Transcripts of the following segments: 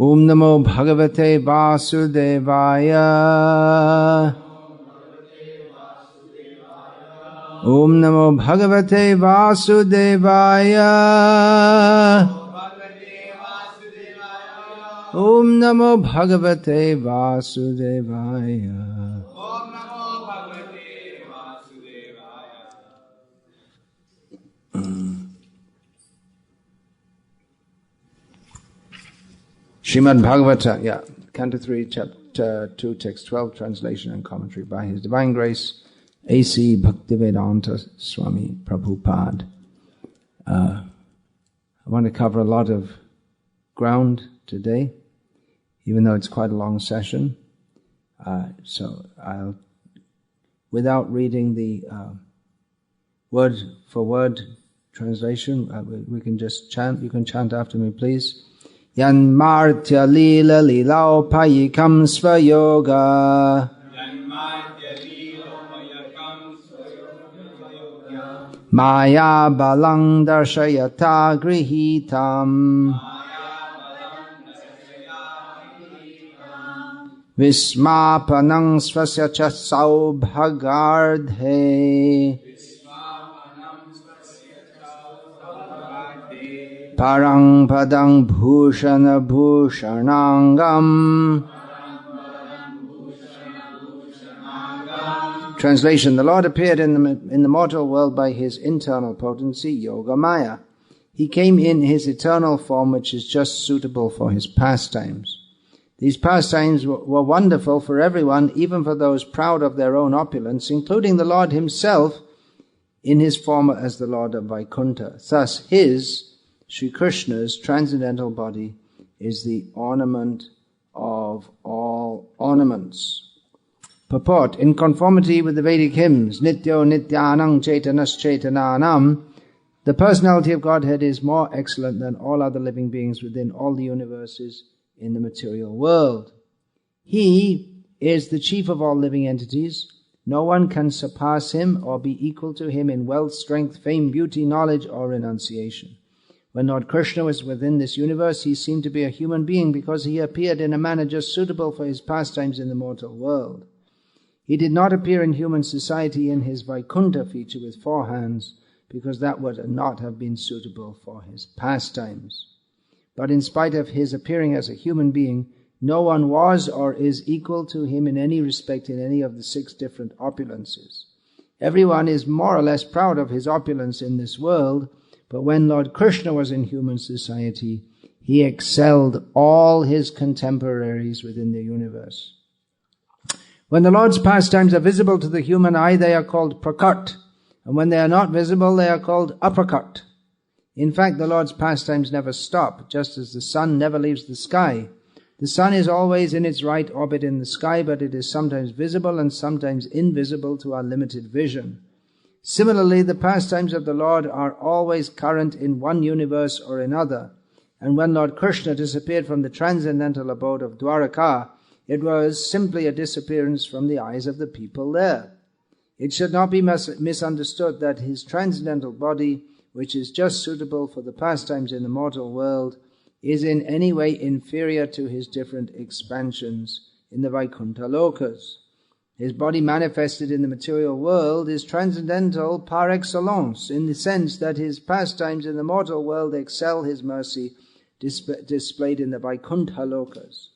Om Namo Bhagavate Vasudevaya. Om Namo Bhagavate Vasudevaya. Om Namo Bhagavate Vasudevaya. Srimad Bhagavata, Canto 3, Chapter 2, Text 12, Translation and Commentary by His Divine Grace, A.C. Bhaktivedanta Swami Prabhupada. I want to cover a lot of ground today, even though it's quite a long session. So I'll, without reading the word for word translation, we can just chant. You can chant after me, please. Yan martya lila lilao payikam svayoga. Maya balang darshayata grihitam. Vismapanang svasya cha saubhagardhe. Parang padang bhushana bhushanangam. Translation: The Lord appeared in the mortal world by His internal potency, Yoga Maya. He came in His eternal form, which is just suitable for His pastimes. These pastimes were wonderful for everyone, even for those proud of their own opulence, including the Lord Himself in His form as the Lord of Vaikuntha. Thus, His, Sri Krishna's transcendental body is the ornament of all ornaments. Purport: in conformity with the Vedic hymns, Nityo Nityanang Chaitanas Chaitananam, the personality of Godhead is more excellent than all other living beings within all the universes in the material world. He is the chief of all living entities. No one can surpass Him or be equal to Him in wealth, strength, fame, beauty, knowledge, or renunciation. When Lord Krishna was within this universe, He seemed to be a human being because He appeared in a manner just suitable for His pastimes in the mortal world. He did not appear in human society in His Vaikuntha feature with 4 hands, because that would not have been suitable for His pastimes. But in spite of His appearing as a human being, no one was or is equal to Him in any respect in any of the 6 different opulences. Everyone is more or less proud of his opulence in this world, but when Lord Krishna was in human society, He excelled all His contemporaries within the universe. When the Lord's pastimes are visible to the human eye, they are called prakat, and when they are not visible, they are called aprakat. In fact, the Lord's pastimes never stop, just as the sun never leaves the sky. The sun is always in its right orbit in the sky, but it is sometimes visible and sometimes invisible to our limited vision. Similarly, the pastimes of the Lord are always current in one universe or another, and when Lord Krishna disappeared from the transcendental abode of Dwaraka, it was simply a disappearance from the eyes of the people there. It should not be misunderstood that His transcendental body, which is just suitable for the pastimes in the mortal world, is in any way inferior to His different expansions in the Vaikuntha lokas. His body manifested in the material world is transcendental par excellence, in the sense that His pastimes in the mortal world excel His mercy displayed in the Vaikuntha lokas.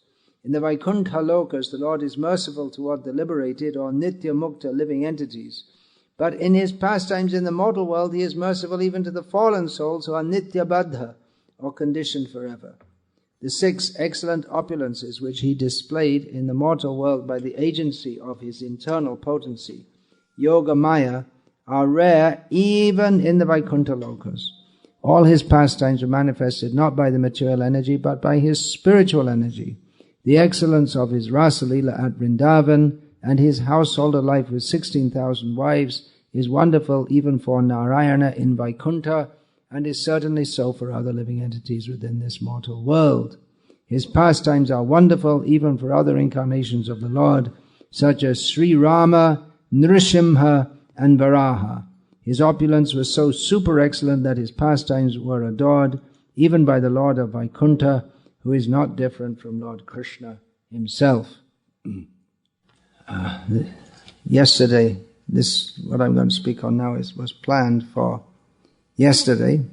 In the Vaikuntha lokas, the Lord is merciful toward the liberated or nitya mukta living entities. But in His pastimes in the mortal world, He is merciful even to the fallen souls who are nitya baddha, or conditioned forever. The 6 excellent opulences which He displayed in the mortal world by the agency of His internal potency, Yoga Maya, are rare even in the Vaikuntha lokas. All His pastimes were manifested not by the material energy but by His spiritual energy. The excellence of His Rasa Leela at Vrindavan and His householder life with 16,000 wives is wonderful even for Narayana in Vaikuntha, and is certainly so for other living entities within this mortal world. His pastimes are wonderful even for other incarnations of the Lord, such as Sri Rama, Nrsimha, and Varaha. His opulence was so super excellent that His pastimes were adored even by the Lord of Vaikuntha, who is not different from Lord Krishna himself. Yesterday, what I'm going to speak on now was planned for yesterday,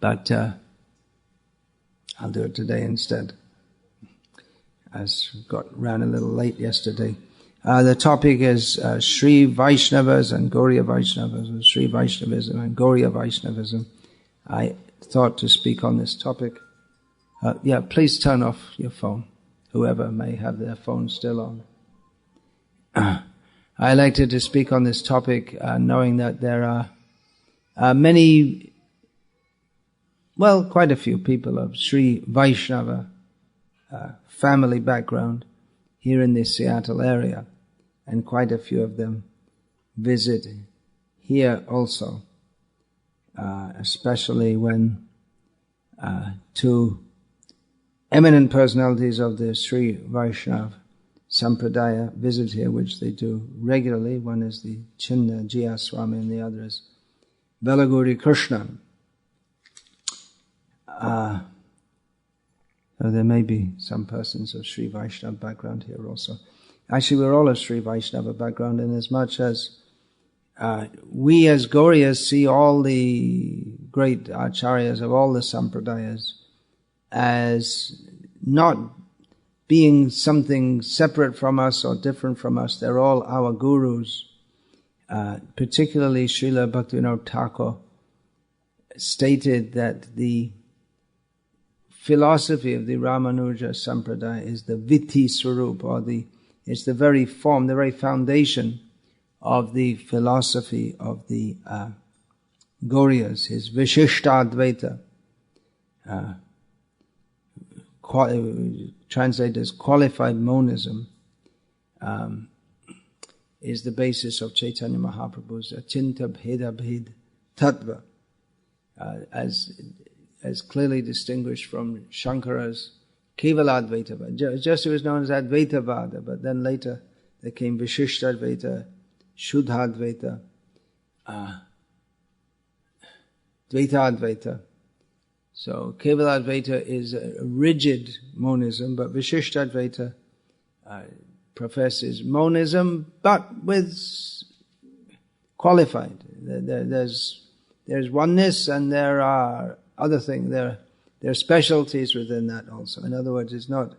but I'll do it today instead, as ran a little late yesterday. The topic is Sri Vaishnavas and Gaudiya Vaishnavas, or Sri Vaishnavism and Gaudiya Vaishnavism. I thought to speak on this topic. Please turn off your phone, whoever may have their phone still on. I elected to speak on this topic knowing that there are quite a few people of Sri Vaishnava family background here in the Seattle area, and quite a few of them visit here also, especially when two eminent personalities of the Sri Vaishnava Sampradaya visit here, which they do regularly. One is the Chinna Jia Swami and the other is Velaguri Krishna. So there may be some persons of Sri Vaishnava background here also. Actually, we're all of Sri Vaishnava background, in as much as we as Gauriyas see all the great acharyas of all the sampradayas as not being something separate from us or different from us. They're all our gurus. Particularly Srila Bhaktivinoda Thakur stated that the philosophy of the Ramanuja Sampradaya is the Vitti Swarup, or it's the very form, the very foundation of the philosophy of the Gauriyas, his Vishishtadvaita, translated as qualified monism, is the basis of Chaitanya Mahaprabhu's Achinta Bheda Bhed Tattva, as clearly distinguished from Shankara's Kevaladvaita. Just it was known as Advaitavada, but then later there came Vishishtadvaita, Shuddhadvaita, Dvaitadvaita. So Kevaladvaita is a rigid monism, but Vishishtadvaita professes monism, but with qualified. There's oneness, and there are other things. There are specialties within that also. In other words, it's not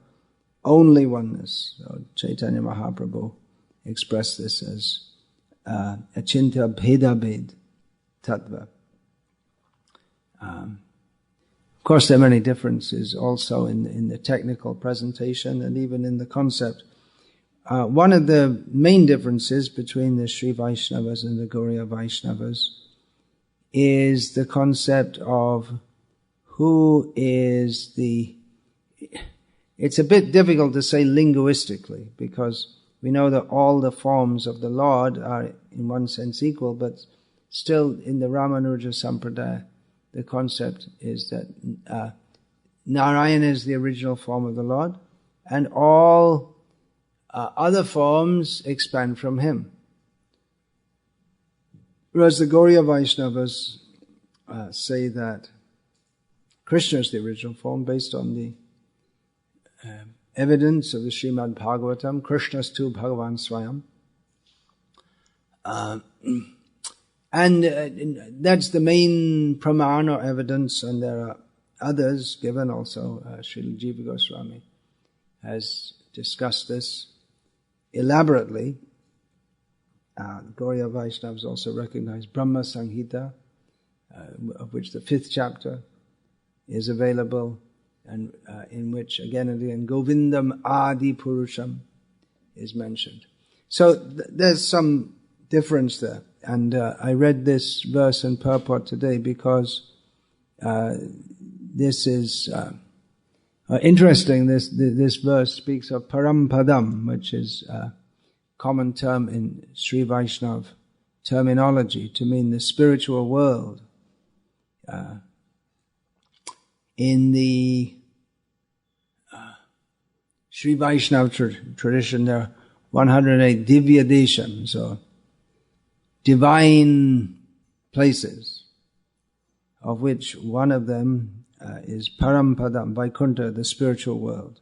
only oneness. So Chaitanya Mahaprabhu expressed this as Achinta Bheda Bhed Tattva. Of course, there are many differences also in the technical presentation and even in the concept. One of the main differences between the Sri Vaishnavas and the Gaudiya Vaishnavas is the concept of who is it's a bit difficult to say linguistically, because we know that all the forms of the Lord are in one sense equal, but still in the Ramanuja Sampradaya, the concept is that Narayana is the original form of the Lord, and all other forms expand from him. Whereas the Gaudiya Vaishnavas say that Krishna is the original form based on the evidence of the Srimad Bhagavatam, Krishnastu Bhagavan Swayam. And that's the main praman or evidence, and there are others given also. Srila Jiva Goswami has discussed this elaborately. Gaudiya Vaishnavas also recognize Brahma Sanghita, of which the 5th chapter is available, and in which again and again Govindam Adi Purusham is mentioned. So there's some difference there. And I read this verse in purport today because this is interesting. This verse speaks of Parampadam, which is a common term in Sri Vaishnava terminology to mean the spiritual world. In the Sri Vaishnava tradition, there are 108 Divya Desham, so divine places, of which one of them is Parampadam, Vaikuntha, the spiritual world.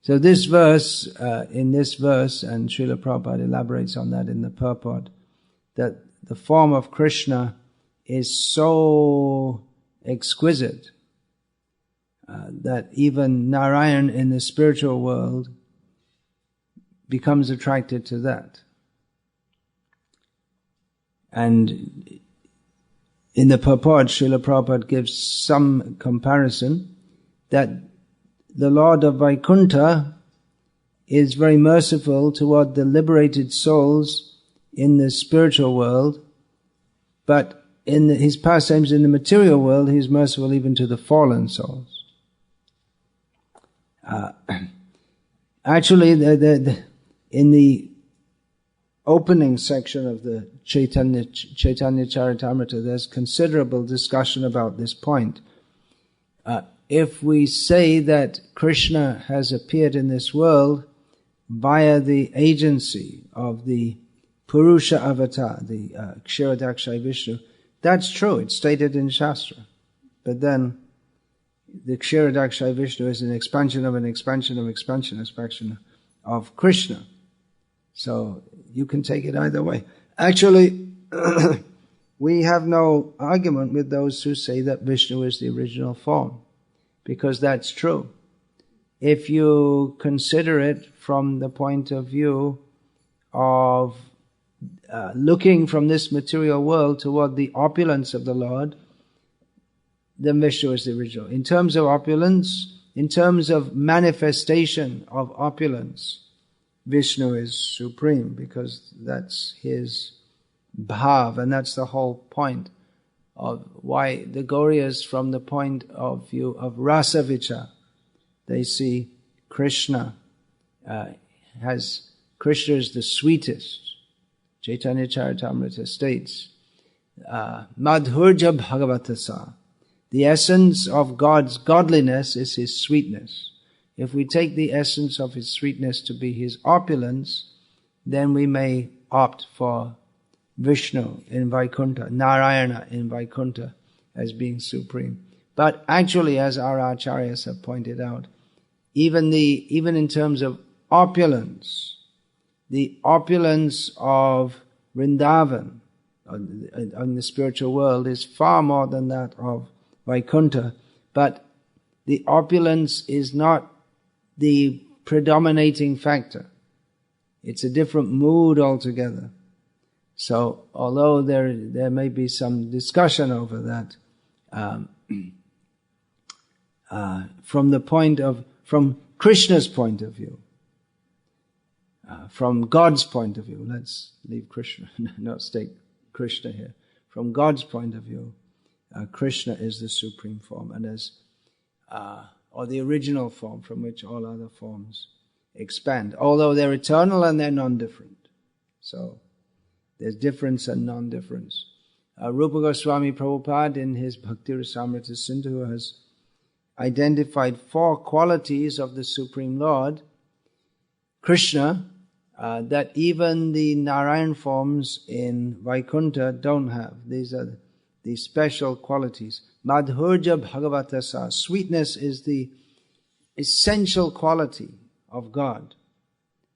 So this verse, in this verse, and Srila Prabhupada elaborates on that in the purport, that the form of Krishna is so exquisite that even Narayan in the spiritual world becomes attracted to that. And in the purport, Srila Prabhupada gives some comparison that the Lord of Vaikuntha is very merciful toward the liberated souls in the spiritual world, but in his pastimes in the material world, he is merciful even to the fallen souls. Actually, in the opening section of the Chaitanya Charitamrita, there's considerable discussion about this point. If we say that Krishna has appeared in this world via the agency of the Purusha avatar, the Kshirodakshai Vishnu, that's true, it's stated in Shastra. But then the Kshirodakshai Vishnu is an expansion of an expansion of expansion of Krishna. So you can take it either way. Actually, we have no argument with those who say that Vishnu is the original form, because that's true. If you consider it from the point of view of looking from this material world toward the opulence of the Lord, then Vishnu is the original. In terms of opulence, in terms of manifestation of opulence, Vishnu is supreme, because that's his bhav, and that's the whole point of why the Gaudiyas, from the point of view of rasa vichar, they see Krishna Krishna is the sweetest. Chaitanya Charitamrita states, Madhurja Bhagavatasa, the essence of God's godliness is his sweetness. If we take the essence of his sweetness to be his opulence, then we may opt for Vishnu in Vaikuntha, Narayana in Vaikuntha as being supreme. But actually, as our acharyas have pointed out, even in terms of opulence, the opulence of Vrindavan on the spiritual world is far more than that of Vaikuntha. But the opulence is not the predominating factor. It's a different mood altogether. So, although there may be some discussion over that, from Krishna's point of view, from God's point of view, let's leave Krishna, not state Krishna here. From God's point of view, Krishna is the supreme form, and or the original form from which all other forms expand. Although they're eternal and they're non-different. So, there's difference and non-difference. Rupa Goswami Prabhupada in his Bhakti Rasamrita Sindhu has identified 4 qualities of the Supreme Lord, Krishna, that even the Narayan forms in Vaikuntha don't have. These are the special qualities. Madhurja Bhagavatasa, sweetness is the essential quality of God,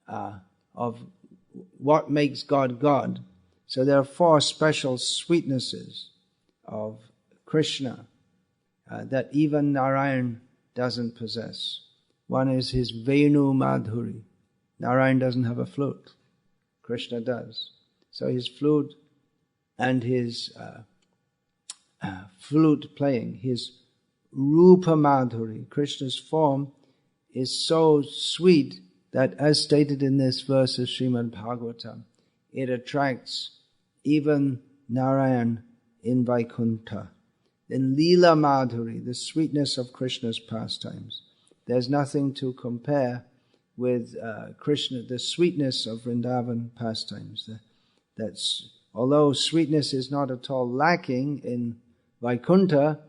of what makes God God. So there are 4 special sweetnesses of Krishna that even Narayan doesn't possess. One is his Venu Madhuri. Narayan doesn't have a flute. Krishna does. So his flute and his flute playing, his Rupa Madhuri, Krishna's form, is so sweet that, as stated in this verse of Srimad Bhagavatam, it attracts even Narayan in Vaikuntha. Then Leela Madhuri, the sweetness of Krishna's pastimes. There's nothing to compare with Krishna, the sweetness of Vrindavan pastimes. Although sweetness is not at all lacking in Vaikuntha,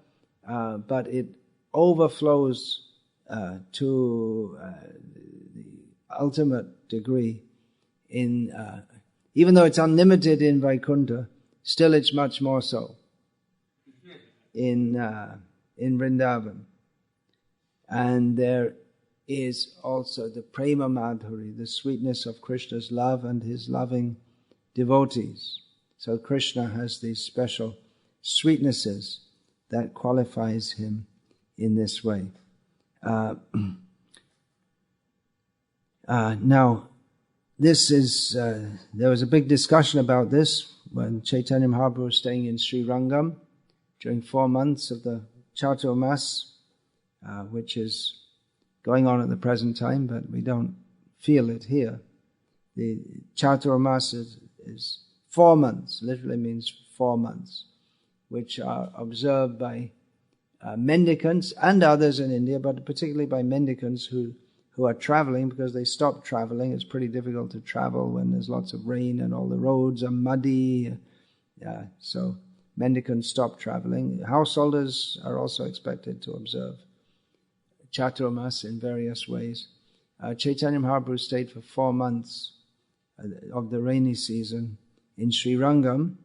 but it overflows to the ultimate degree in even though it's unlimited in Vaikuntha, still it's much more so. in Vrindavan. And there is also the prema madhuri, the sweetness of Krishna's love and his loving devotees. So Krishna has these special sweetnesses that qualifies him in this way. Now, this is, there was a big discussion about this when Chaitanya Mahaprabhu was staying in Sri Rangam during 4 months of the Chaturmas, which is going on at the present time, but we don't feel it here. The Chaturmas is 4 months, literally means 4 months, which are observed by mendicants and others in India, but particularly by mendicants who are traveling, because they stop traveling. It's pretty difficult to travel when there's lots of rain and all the roads are muddy. So mendicants stop traveling. Householders are also expected to observe Chaturmas in various ways. Chaitanya Mahaprabhu stayed for 4 months of the rainy season in Sri Rangam.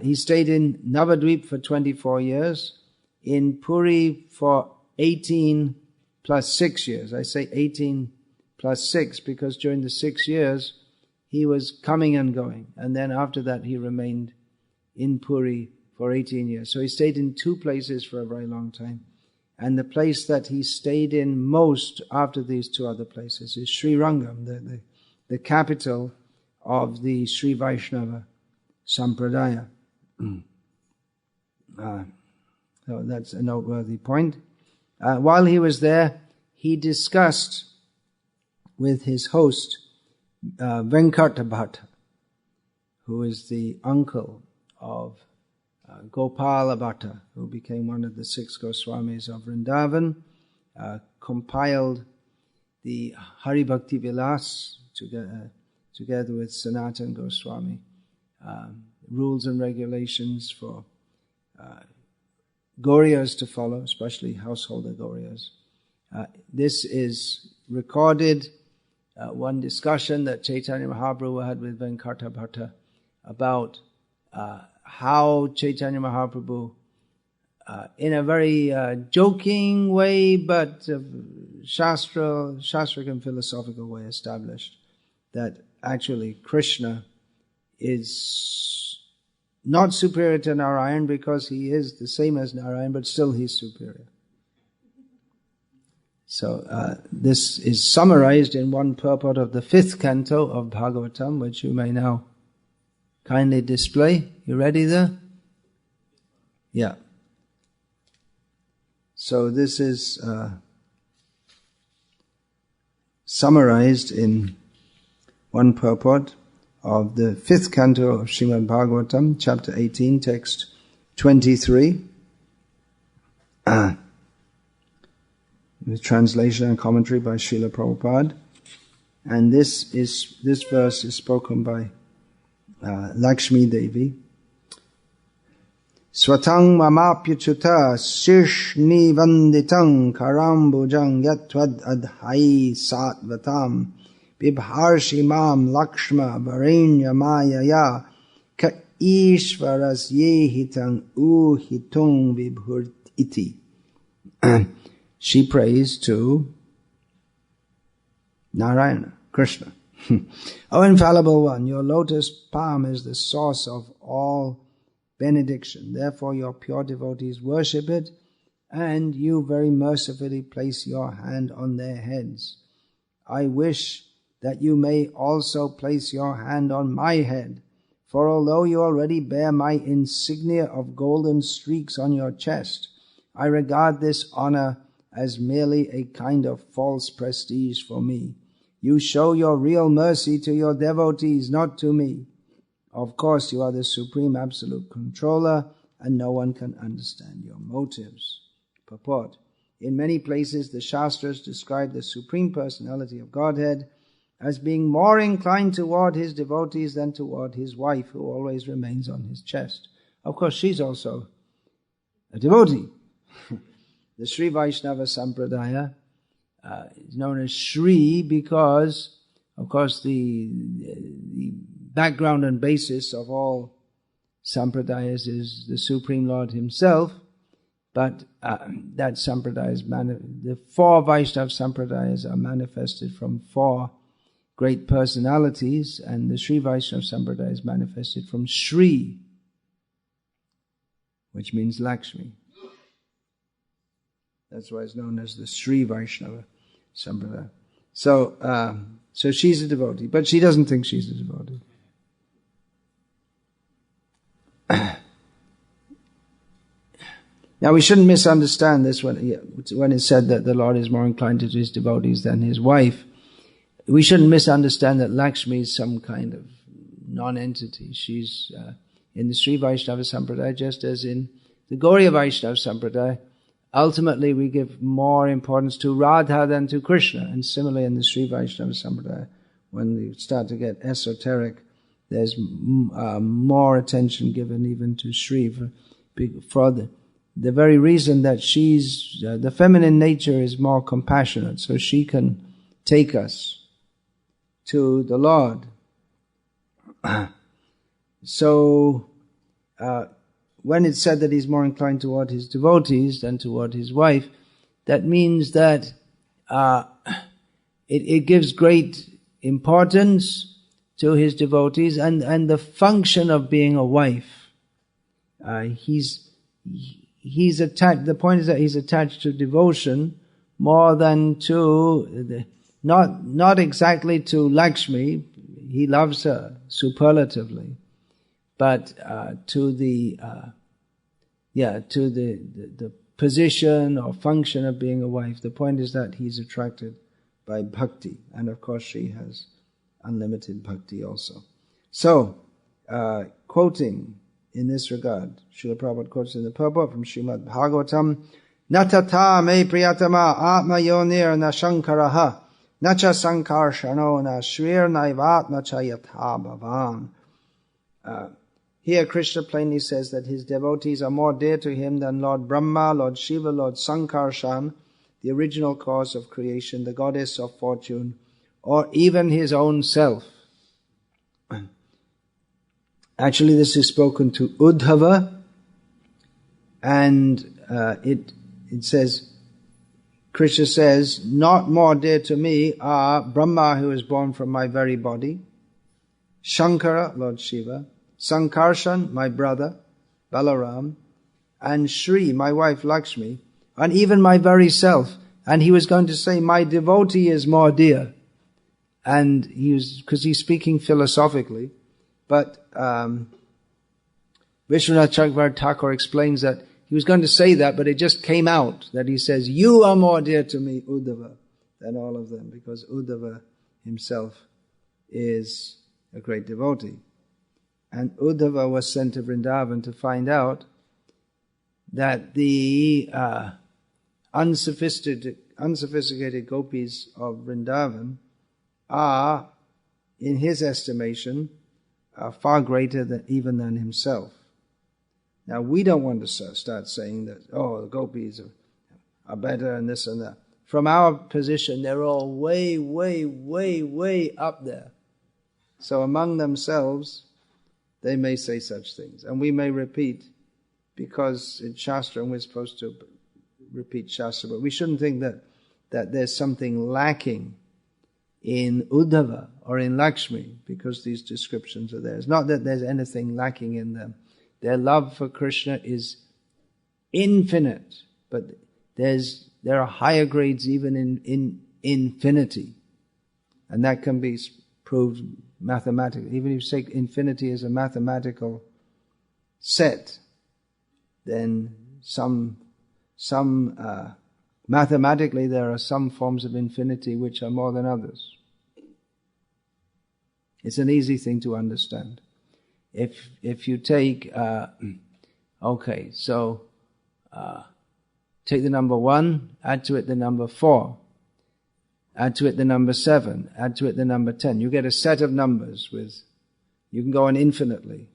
He stayed in Navadvip for 24 years, in Puri for 18 plus 6 years. I say 18 plus 6 because during the 6 years he was coming and going. And then after that he remained in Puri for 18 years. So he stayed in 2 places for a very long time. And the place that he stayed in most after these 2 other places is Sri Rangam, the capital of the Sri Vaishnava Sampradaya. So that's a noteworthy point. While he was there, he discussed with his host, Venkata Bhatta, who is the uncle of Gopala Bhatta, who became one of the 6 Goswamis of Vrindavan, compiled the Hari Bhakti Vilas together with Sanatan Goswami, rules and regulations for Gauriyas to follow, especially householder Gauriyas. This is recorded, one discussion that Chaitanya Mahaprabhu had with Venkata Bhatta about how Chaitanya Mahaprabhu, in a very joking way, but Shastric and philosophical way, established that actually Krishna is not superior to Narayan because he is the same as Narayan, but still he's superior. So this is summarized in one purport of the 5th canto of Bhagavatam, which you may now kindly display. You ready there? Yeah. So this is summarized in one purport of the 5th canto of Srimad Bhagavatam, chapter 18, text 23. The translation and commentary by Srila Prabhupada. And this verse is spoken by Lakshmi Devi. Swatang mamapyachuta shishni vanditang karambujang yatvad adhai satvatam bibharshi mam lakshma varenya mayaya ka ishvaras yehitang uhitung vibhurt iti. She prays to Narayana, Krishna. O infallible one, your lotus palm is the source of all benediction. Therefore your pure devotees worship it, and you very mercifully place your hand on their heads. I wish that you may also place your hand on my head, for although you already bear my insignia of golden streaks on your chest, I regard this honor as merely a kind of false prestige for me. You show your real mercy to your devotees, not to me. Of course, you are the supreme absolute controller, and no one can understand your motives. Purport. In many places, the Shastras describe the Supreme Personality of Godhead as being more inclined toward his devotees than toward his wife, who always remains on his chest. Of course, she's also a devotee. The Sri Vaishnava Sampradaya is known as Sri because, of course, the background and basis of all Sampradayas is the Supreme Lord himself. But that sampradaya is the 4 Vaishnava sampradayas are manifested from 4 great personalities, and the Sri Vaishnava sampradaya is manifested from Sri, which means Lakshmi. That's why it's known as the Sri Vaishnava sampradaya. So she's a devotee, but she doesn't think she's a devotee. Now we shouldn't misunderstand this when it's said that the Lord is more inclined to his devotees than his wife. We shouldn't misunderstand that Lakshmi is some kind of non-entity. She's in the Sri Vaishnava Sampradaya, just as in the Gaudiya Vaishnava Sampradaya. Ultimately, we give more importance to Radha than to Krishna. And similarly in the Sri Vaishnava Sampradaya, when we start to get esoteric, there's more attention given even to Sri for the very reason that she's, the feminine nature is more compassionate, so she can take us to the Lord. So, when it's said that he's more inclined toward his devotees than toward his wife, that means that it gives great importance to his devotees and the function of being a wife. He's attached. The point is that he's attached to devotion more than to not exactly to Lakshmi. He loves her superlatively, but to the position or function of being a wife. The point is that he's attracted by bhakti, and of course she has unlimited bhakti also. So, quoting in this regard, Srila Prabhupada quotes in the purport from Srimad Bhagavatam, Natata me priyatama atma yonir na shankaraha nacha sankarshano na shrir naivatma chayatha bhavan. Here Krishna plainly says that his devotees are more dear to him than Lord Brahma, Lord Shiva, Lord Sankarshan, the original cause of creation, the goddess of fortune, or even his own self. Actually, this is spoken to Uddhava, and it says, Krishna says, not more dear to me are Brahma, who is born from my very body, Shankara, Lord Shiva, Sankarshan, my brother, Balaram, and Shri, my wife Lakshmi, and even my very self. And he was going to say, my devotee is more dear. And because he's speaking philosophically, but Vishwanath Chakravarti Thakur explains that he was going to say that, but it just came out that he says, you are more dear to me, Uddhava, than all of them, because Uddhava himself is a great devotee. And Uddhava was sent to Vrindavan to find out that the unsophisticated gopis of Vrindavan are, in his estimation, far greater than himself. Now, we don't want to start saying that, the gopis are better and this and that. From our position, they're all way, way, way, way up there. So among themselves, they may say such things. And we may repeat, because in Shastra, and we're supposed to repeat Shastra, but we shouldn't think that there's something lacking in Uddhava or in Lakshmi, because these descriptions are there. It's not that there's anything lacking in them. Their love for Krishna is infinite, but there are higher grades even in infinity. And that can be proved mathematically. Even if you take infinity as a mathematical set, then mathematically there are some forms of infinity which are more than others. It's an easy thing to understand. If you take, take the number 1, add to it the number 4, add to it the number 7, add to it the number 10. You get a set of numbers you can go on infinitely,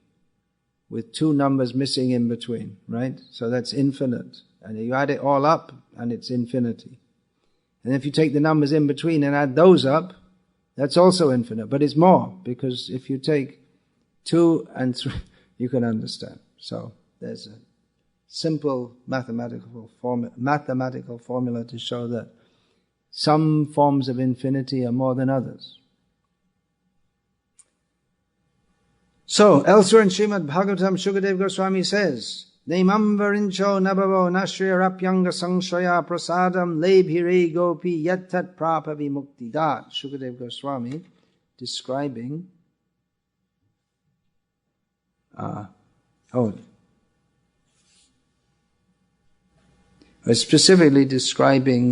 with 2 numbers missing in between, right? So that's infinite. And you add it all up, and it's infinity. And if you take the numbers in between and add those up, that's also infinite. But it's more, because if you take 2 and 3, you can understand. So there's simple mathematical formula to show that some forms of infinity are more than others. So, elsewhere in Srimad Bhagavatam, Shukadev Goswami says, Nemam varincho nabhavo nashriyarapyanga sangshaya prasadam lebhire gopi yattat prapa vimukti dat. Shukadev Goswami describing specifically describing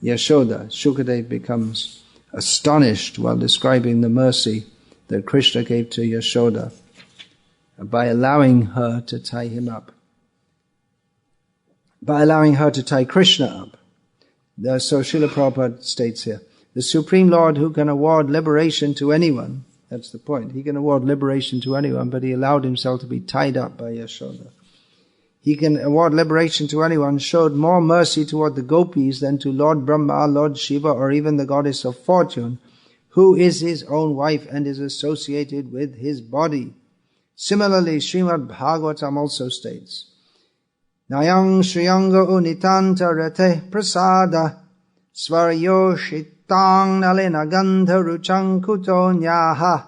Yashoda. Shukadev becomes astonished while describing the mercy that Krishna gave to Yashoda by allowing her to tie him up, by allowing her to tie Krishna up. So Srila Prabhupada states here, the Supreme Lord who can award liberation to anyone, that's the point, he can award liberation to anyone, but he allowed himself to be tied up by Yashoda. He can award liberation to anyone, showed more mercy toward the gopis than to Lord Brahma, Lord Shiva, or even the goddess of fortune, who is his own wife and is associated with his body. Similarly, Srimad Bhagavatam also states, Nayang Shriyanga Unitanta Rate Prasada Svaryoshitang Nalena Gandha Ruchang Kutonyaha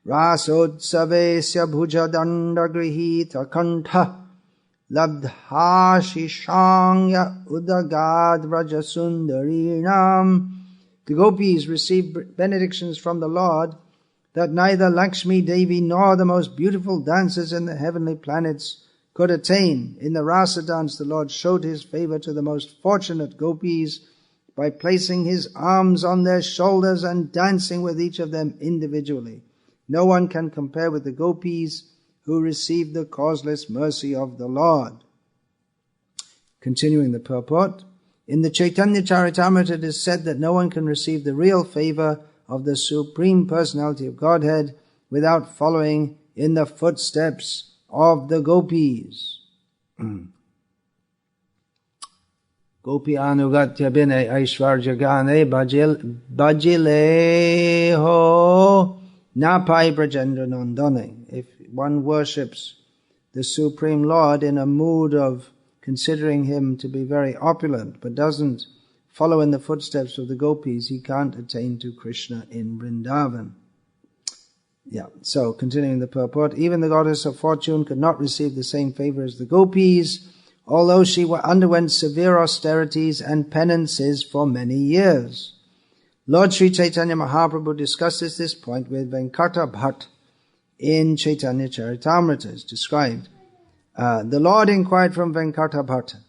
Rasodsavesya Bhujadanda Grihita Kantha Labdhashishangya Udagad Vrajasundarinam. The gopis received benedictions from the Lord that neither Lakshmi Devi nor the most beautiful dancers in the heavenly planets could attain. In the Rasa dance, the Lord showed his favor to the most fortunate gopis by placing his arms on their shoulders and dancing with each of them individually. No one can compare with the gopis who received the causeless mercy of the Lord. Continuing the purport, in the Chaitanya Charitamrita it is said that no one can receive the real favor of the Supreme Personality of Godhead without following in the footsteps of the gopis. Gopi anugatya bine aishvarja gane bajileho napai brajendra nandane. If one worships the Supreme Lord in a mood of considering him to be very opulent, but doesn't follow in the footsteps of the gopis, he can't attain to Krishna in Vrindavan. So continuing the purport, even the goddess of fortune could not receive the same favor as the gopis, although she underwent severe austerities and penances for many years. Lord Sri Chaitanya Mahaprabhu discusses this point with Venkata Bhatt in Chaitanya Charitamrita. It's described. The Lord inquired from Venkata Bhatta,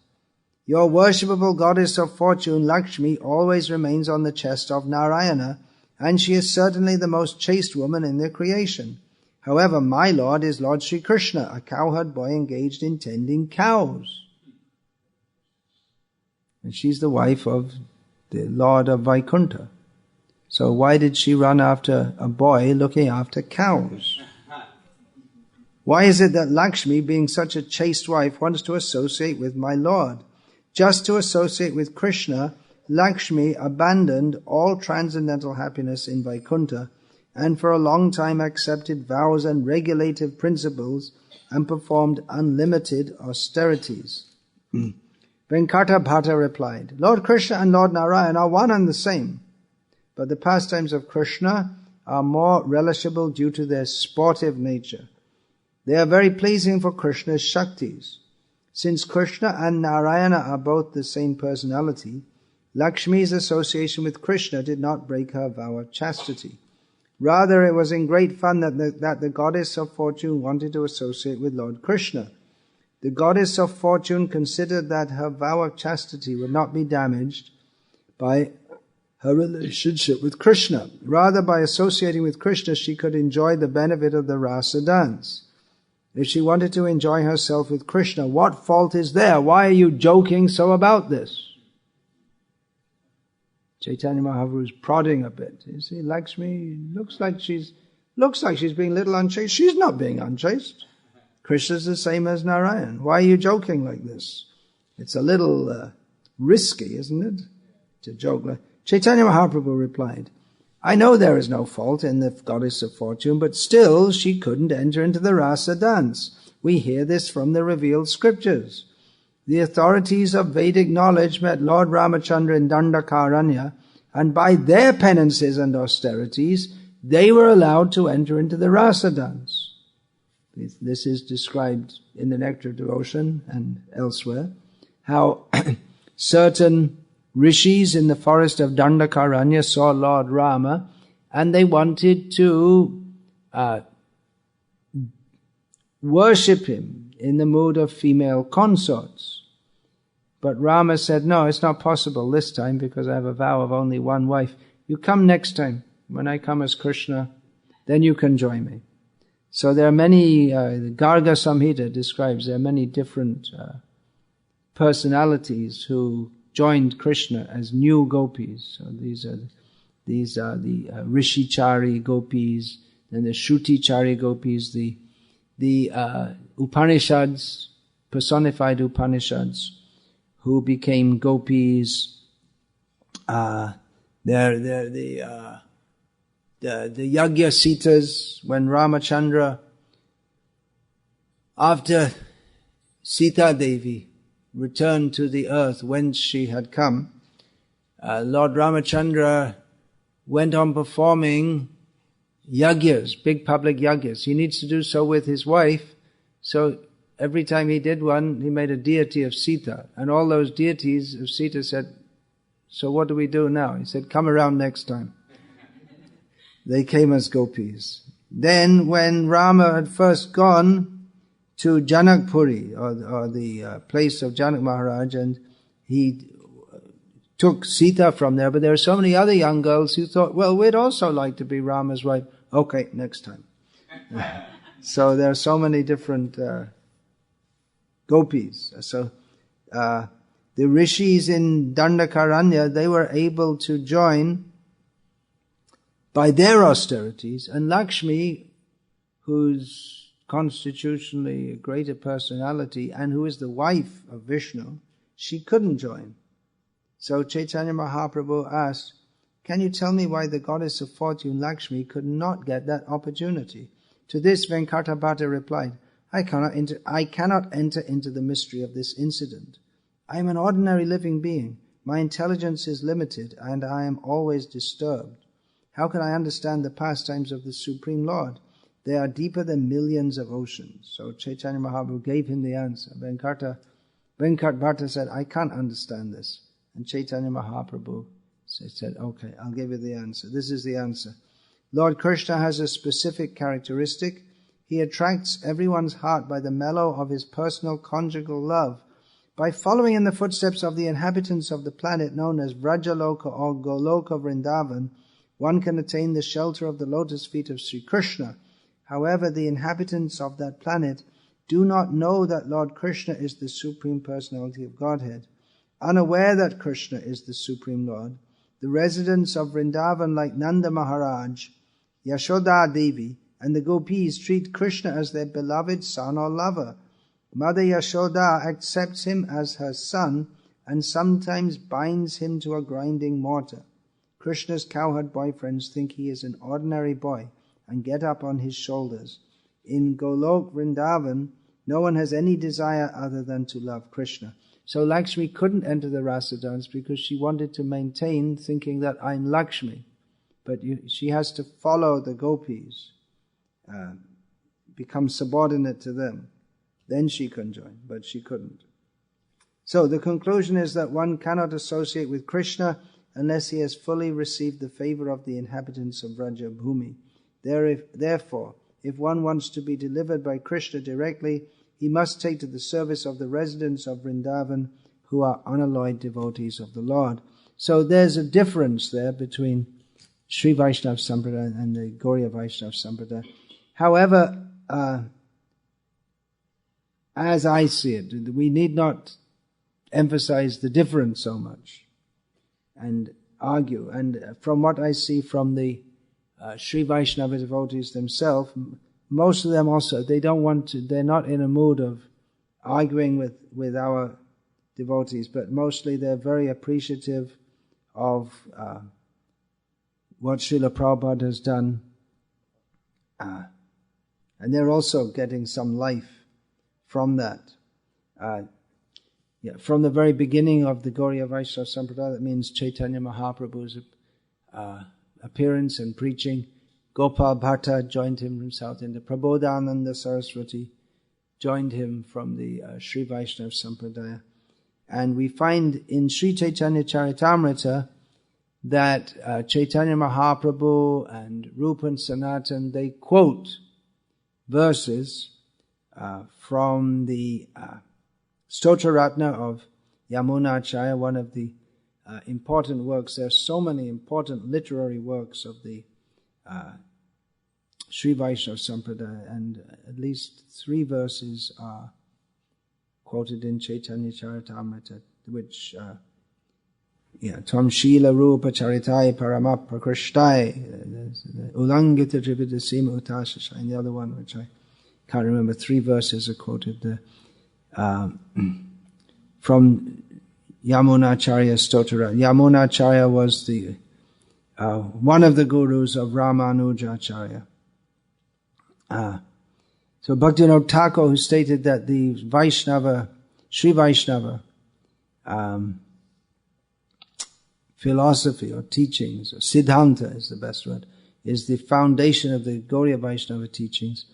your worshipable goddess of fortune, Lakshmi, always remains on the chest of Narayana, and she is certainly the most chaste woman in the creation. However, my Lord is Lord Sri Krishna, a cowherd boy engaged in tending cows. And she's the wife of the Lord of Vaikuntha. So why did she run after a boy looking after cows? Why is it that Lakshmi, being such a chaste wife, wants to associate with my Lord? Just to associate with Krishna, Lakshmi abandoned all transcendental happiness in Vaikuntha and for a long time accepted vows and regulative principles and performed unlimited austerities. Venkata Bhatta replied, Lord Krishna and Lord Narayan are one and the same, but the pastimes of Krishna are more relishable due to their sportive nature. They are very pleasing for Krishna's Shaktis. Since Krishna and Narayana are both the same personality, Lakshmi's association with Krishna did not break her vow of chastity. Rather, it was in great fun that the goddess of fortune wanted to associate with Lord Krishna. The goddess of fortune considered that her vow of chastity would not be damaged by her relationship with Krishna. Rather, by associating with Krishna, she could enjoy the benefit of the rasa dance. If she wanted to enjoy herself with Krishna, what fault is there? Why are you joking so about this? Chaitanya Mahaprabhu is prodding a bit. You see, Lakshmi looks like she's being a little unchaste. She's not being unchaste. Krishna's the same as Narayan. Why are you joking like this? It's a little risky, isn't it? To joke like. Chaitanya Mahaprabhu replied, I know there is no fault in the goddess of fortune, but still she couldn't enter into the rasa dance. We hear this from the revealed scriptures. The authorities of Vedic knowledge met Lord Ramachandra in Dandakaranya, and by their penances and austerities, they were allowed to enter into the rasa dance. This is described in the Nectar of Devotion and elsewhere, how certain rishis in the forest of Dandakaranya saw Lord Rama, and they wanted to worship him in the mood of female consorts. But Rama said, no, it's not possible this time because I have a vow of only one wife. You come next time. When I come as Krishna, then you can join me. So there are many, the Garga Samhita describes there are many different personalities who joined Krishna as new gopis. So these are the Rishichari gopis, and the Shrutichari gopis, the Upanishads, personified Upanishads, who became gopis. They're the Yagya Sitas, when Ramachandra, after Sita Devi returned to the earth whence she had come, Lord Ramachandra went on performing yagyas, big public yagyas. He needs to do so with his wife, so every time he did one, he made a deity of Sita. And all those deities of Sita said, so what do we do now? He said, come around next time. They came as gopis. Then when Rama had first gone to Janakpuri, or the place of Janak Maharaj, and he took Sita from there, but there were so many other young girls who thought, well, we'd also like to be Rama's wife. Okay, next time. So there are so many different gopis. So the rishis in Dandakaranya, they were able to join by their austerities, and Lakshmi, who's constitutionally a greater personality and who is the wife of Vishnu, she couldn't join. So Chaitanya Mahaprabhu asked, can you tell me why the goddess of fortune Lakshmi could not get that opportunity? To this Venkata replied, I cannot enter into the mystery of this incident. I am an ordinary living being. My intelligence is limited and I am always disturbed. How can I understand the pastimes of the Supreme Lord? They are deeper than millions of oceans. So Chaitanya Mahaprabhu gave him the answer. Venkat Bhatta said, I can't understand this. And Chaitanya Mahaprabhu said, okay, I'll give you the answer. This is the answer. Lord Krishna has a specific characteristic. He attracts everyone's heart by the mellow of his personal conjugal love. By following in the footsteps of the inhabitants of the planet known as Vrajaloka or Goloka Vrindavan, one can attain the shelter of the lotus feet of Sri Krishna. However, the inhabitants of that planet do not know that Lord Krishna is the Supreme Personality of Godhead. Unaware that Krishna is the Supreme Lord, the residents of Vrindavan like Nanda Maharaj, Yashoda Devi, and the gopis treat Krishna as their beloved son or lover. Mother Yashoda accepts him as her son and sometimes binds him to a grinding mortar. Krishna's cowherd boyfriends think he is an ordinary boy and get up on his shoulders. In Golok Vrindavan, no one has any desire other than to love Krishna. So Lakshmi couldn't enter the rasa dance because she wanted to maintain thinking that I'm Lakshmi. But she has to follow the gopis, become subordinate to them. Then she can join, but she couldn't. So the conclusion is that one cannot associate with Krishna unless he has fully received the favor of the inhabitants of Vraja Bhumi. Therefore, if one wants to be delivered by Krishna directly, he must take to the service of the residents of Vrindavan who are unalloyed devotees of the Lord. So there's a difference there between Sri Vaishnava Sampradaya and the Gaudiya Vaishnava Sampradaya. However, as I see it, we need not emphasize the difference so much and argue. And from what I see from the Sri Vaishnava devotees themselves, most of them also, they're not in a mood of arguing with our devotees, but mostly they're very appreciative of what Srila Prabhupada has done. And they're also getting some life from that. From the very beginning of the Gaudiya Vaishnava Sampradaya, that means Chaitanya Mahaprabhu's appearance and preaching. Gopal Bhatta joined him from South India. Prabodhananda Saraswati joined him from the Sri Vaishnava Sampradaya. And we find in Sri Chaitanya Charitamrita that Chaitanya Mahaprabhu and Rupa and Sanatan, they quote verses from the Stotra Ratna of Yamunacharya, one of the important works. There are so many important literary works of the Sri Vaishnava Sampradaya, and at least 3 verses are quoted in Chaitanya Charitamrita, which Tvam Shila Rupa Charitai Paramap Prakrishtai Ulangita Trividasima Utashashai, and the other one, which I can't remember, 3 verses are quoted from Yamunacharya Stotra. Yamunacharya was the one of the gurus of Ramanujacharya. So Bhaktivinoda Thakur, who stated that the Sri Vaishnava philosophy or teachings, or Siddhanta is the best word, is the foundation of the Gaudiya Vaishnava teachings.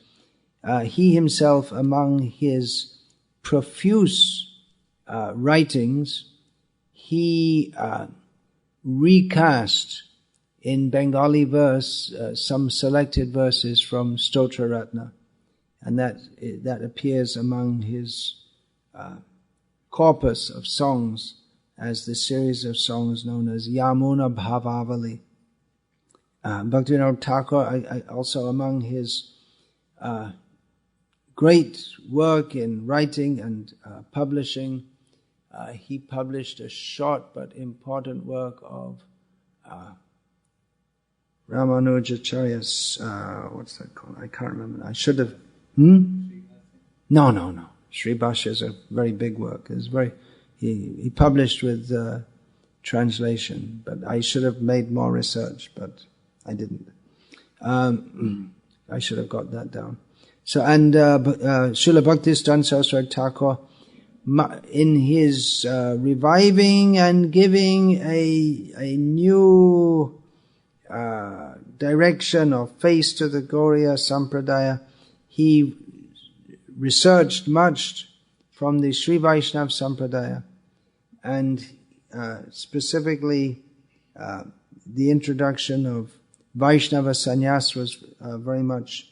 He himself, among his profuse writings, he recast in Bengali verse some selected verses from Stotra Ratna, and that appears among his corpus of songs as the series of songs known as Yamuna Bhavavali. Bhaktivinoda Thakur, also among his great work in writing and publishing, he published a short but important work of Ramanujacharya's, what's that called? I can't remember. I should have. No. Sri Bhashya is a very big work. He published with translation, but I should have made more research, but I didn't. I should have got that down. So, and Srila Bhaktisiddhanta Saraswati Thakur, in his reviving and giving a new direction or face to the Gaudiya Sampradaya, he researched much from the Sri Vaishnava Sampradaya, and specifically the introduction of Vaishnava Sannyas was very much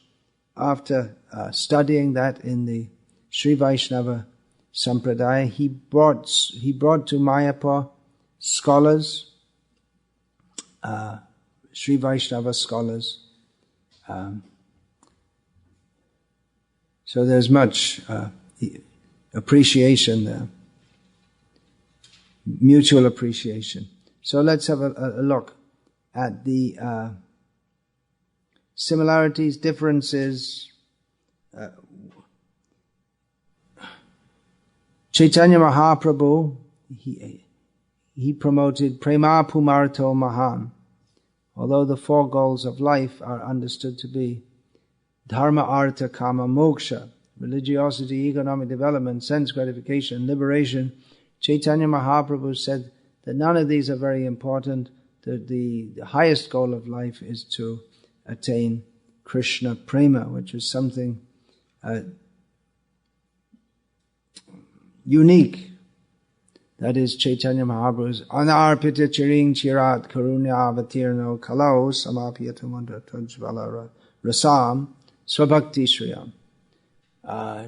after studying that in the Sri Vaishnava Sampradaya. He brought to Mayapur scholars, Sri Vaishnava scholars. So there's much appreciation there, mutual appreciation. So let's have a look at the similarities, differences. Chaitanya Mahaprabhu, he promoted Prema Pumarto Mahan. Although the 4 goals of life are understood to be Dharma, Artha, Kama, Moksha, religiosity, economic development, sense gratification, liberation, Chaitanya Mahaprabhu said that none of these are very important. The highest goal of life is to attain Krishna Prema, which is something unique. That is Chaitanya Mahaprabhu's Anarpita Chiring Chirat Karunya Avatirno Kalau Samapyatamandra Tajvala Rasam Swabhakti Shriyam.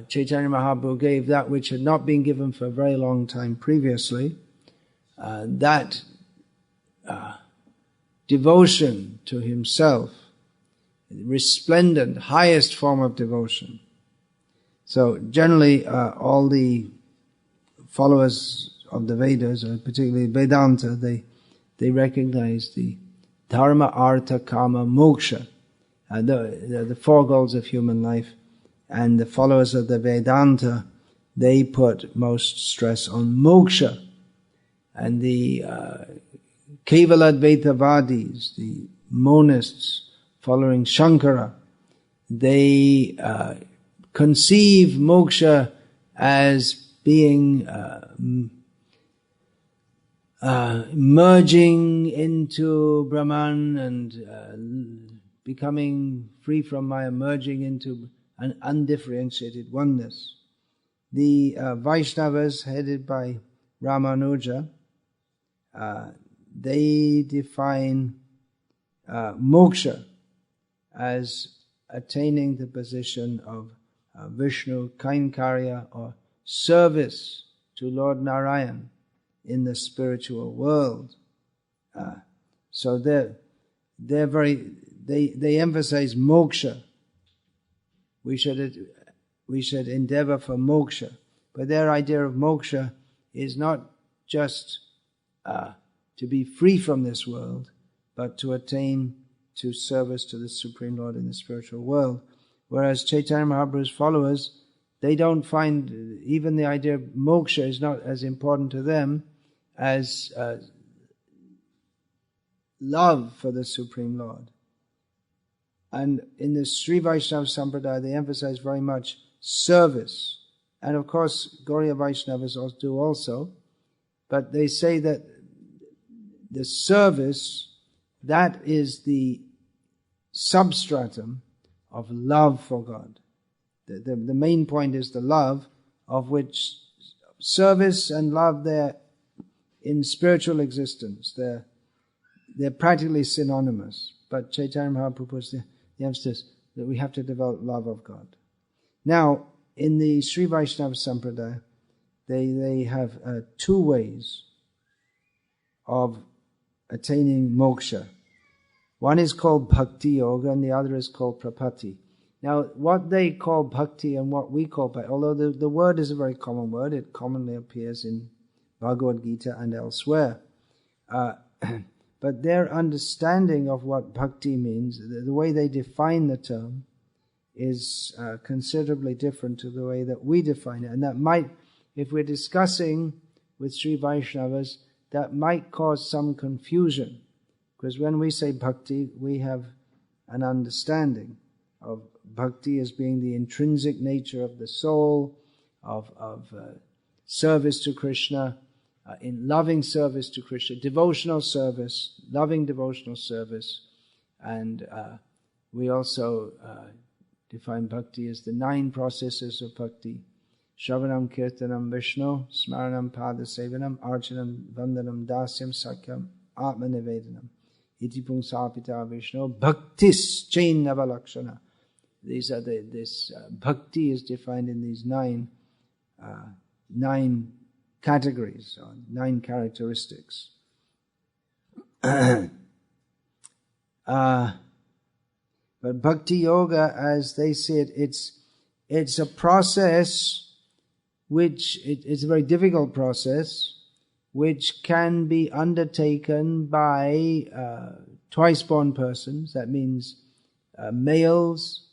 Chaitanya Mahaprabhu gave that which had not been given for a very long time previously. That devotion to himself, resplendent, highest form of devotion. So generally all the followers of the Vedas, or particularly Vedanta, they recognize the Dharma, Artha, Kama, Moksha, the 4 goals of human life. And the followers of the Vedanta, they put most stress on moksha. And the Kevaladvaitavadis, the monists following Shankara, they conceive moksha as being merging into Brahman and becoming free from Maya, merging into an undifferentiated oneness. The Vaishnavas, headed by Ramanuja, they define moksha as attaining the position of Vishnu Kainkarya, or service to Lord Narayan in the spiritual world. So they emphasize moksha. We should endeavor for moksha, but their idea of moksha is not just to be free from this world, but to attain to service to the Supreme Lord in the spiritual world. Whereas Chaitanya Mahaprabhu's followers, they don't find, even the idea of moksha is not as important to them as love for the Supreme Lord. And in the Sri Vaishnava Sampradaya, they emphasize very much service. And of course, Gaudiya Vaishnavas do also. But they say that the service, that is the substratum of love for God. The main point is the love, of which service and love, they're in spiritual existence. They're practically synonymous. But Chaitanya Mahaprabhu puts the emphasis that we have to develop love of God. Now, in the Sri Vaishnava Sampradaya, they have two ways of attaining moksha. One is called Bhakti Yoga and the other is called Prapatti. Now, what they call Bhakti and what we call Bhakti, although the word is a very common word, it commonly appears in Bhagavad-gita and elsewhere. But their understanding of what Bhakti means, the way they define the term, is considerably different to the way that we define it. And that might, if we're discussing with Sri Vaishnavas, that might cause some confusion. Because when we say Bhakti, we have an understanding of Bhakti as being the intrinsic nature of the soul, of service to Krishna, in loving service to Krishna, devotional service, loving devotional service. And we also define Bhakti as the 9 processes of Bhakti. Shravanam, Kirtanam, Vishnu, Smaranam, Padasevanam, Archanam, Vandanam, Dasyam, Sakyam, Atmanivedanam. Iti Pungsapita Vishnu, Bhaktis Chain Navalakshana. These are this Bhakti is defined in these 9 categories, or 9 characteristics. But Bhakti Yoga, as they see it, it's a process which, it's a very difficult process, which can be undertaken by twice-born persons. That means males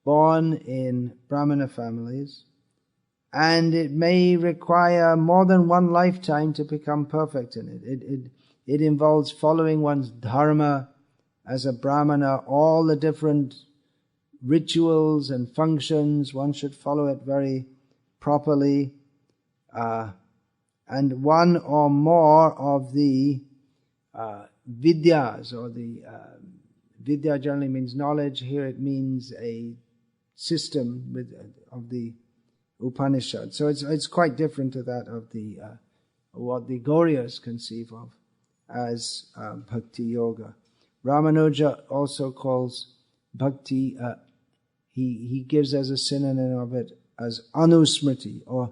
born in Brahmana families, and it may require more than one lifetime to become perfect in it. It involves following one's dharma as a Brahmana, all the different rituals and functions. One should follow it very properly. And one or more of the vidyas, or the vidya generally means knowledge. Here it means a system of the Upanishad. So it's quite different to that of the what the Gauriyas conceive of as Bhakti Yoga. Ramanuja also calls Bhakti, he gives as a synonym of it as Anusmriti, or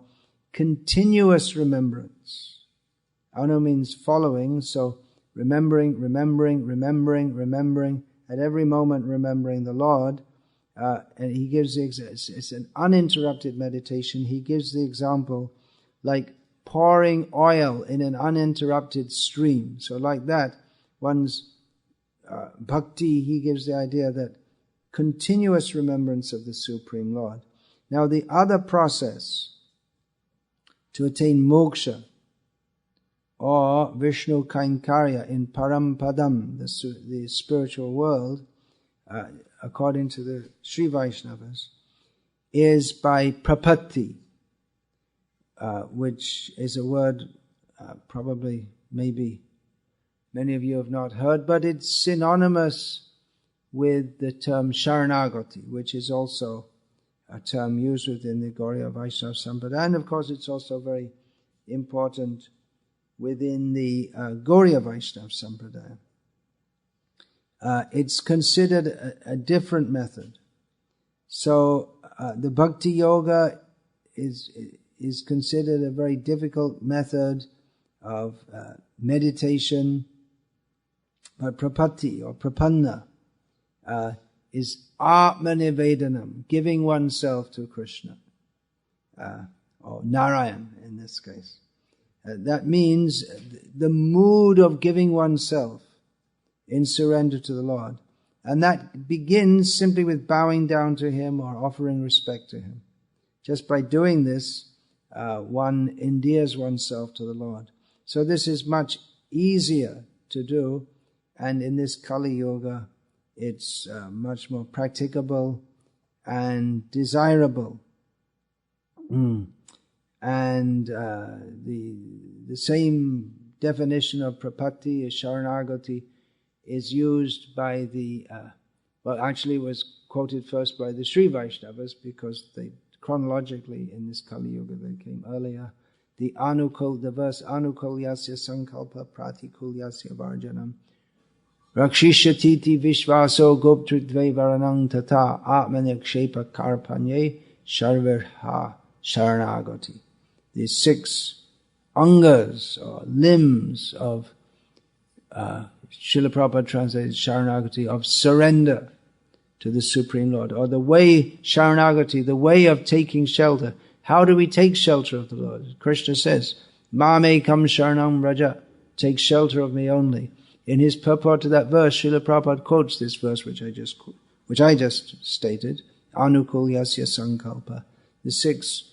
continuous remembrance. Anu means following, so remembering, at every moment remembering the Lord. And he gives it's an uninterrupted meditation. He gives the example like pouring oil in an uninterrupted stream. So like that, one's bhakti, he gives the idea that continuous remembrance of the Supreme Lord. Now the other process to attain moksha, or Vishnu Kainkarya in Parampadam, the spiritual world, according to the Sri Vaishnavas, is by prapatti. which is a word probably, maybe many of you have not heard, but it's synonymous with the term Sharanagati, which is also a term used within the Gaudiya Vaishnava Sampradaya, and of course it's also very important within the Gaudiya Vaishnava Sampradaya. It's considered a different method. So the Bhakti Yoga is considered a very difficult method of meditation, but prapatti or prapanna is Atmanivedanam, giving oneself to Krishna, or Narayan in this case. That means the mood of giving oneself in surrender to the Lord. And that begins simply with bowing down to Him or offering respect to Him. Just by doing this, one endears oneself to the Lord. So this is much easier to do, and in this Kali Yoga, it's much more practicable and desirable. And the same definition of prapatti as Sharanagati is used by actually was quoted first by the Sri Vaishnavas, because they chronologically in this Kali Yuga they came earlier. The verse Anukulyasya Sankalpa Pratikulyasya Varjanam Rakshishatiti Vishvaso Goptridve Varanang Tata Atmanakshepa Karpanye Sharvirha Sharanagati. These 6 angas or limbs of Srila Prabhupada translated Sharanagati, of surrender to the Supreme Lord, or the way, Sharanagati, the way of taking shelter. How do we take shelter of the Lord? Krishna says, Mame kam sharanam raja, take shelter of me only. In his purport to that verse, Srila Prabhupada quotes this verse which I just stated, Anukulyasya Sankalpa, the 6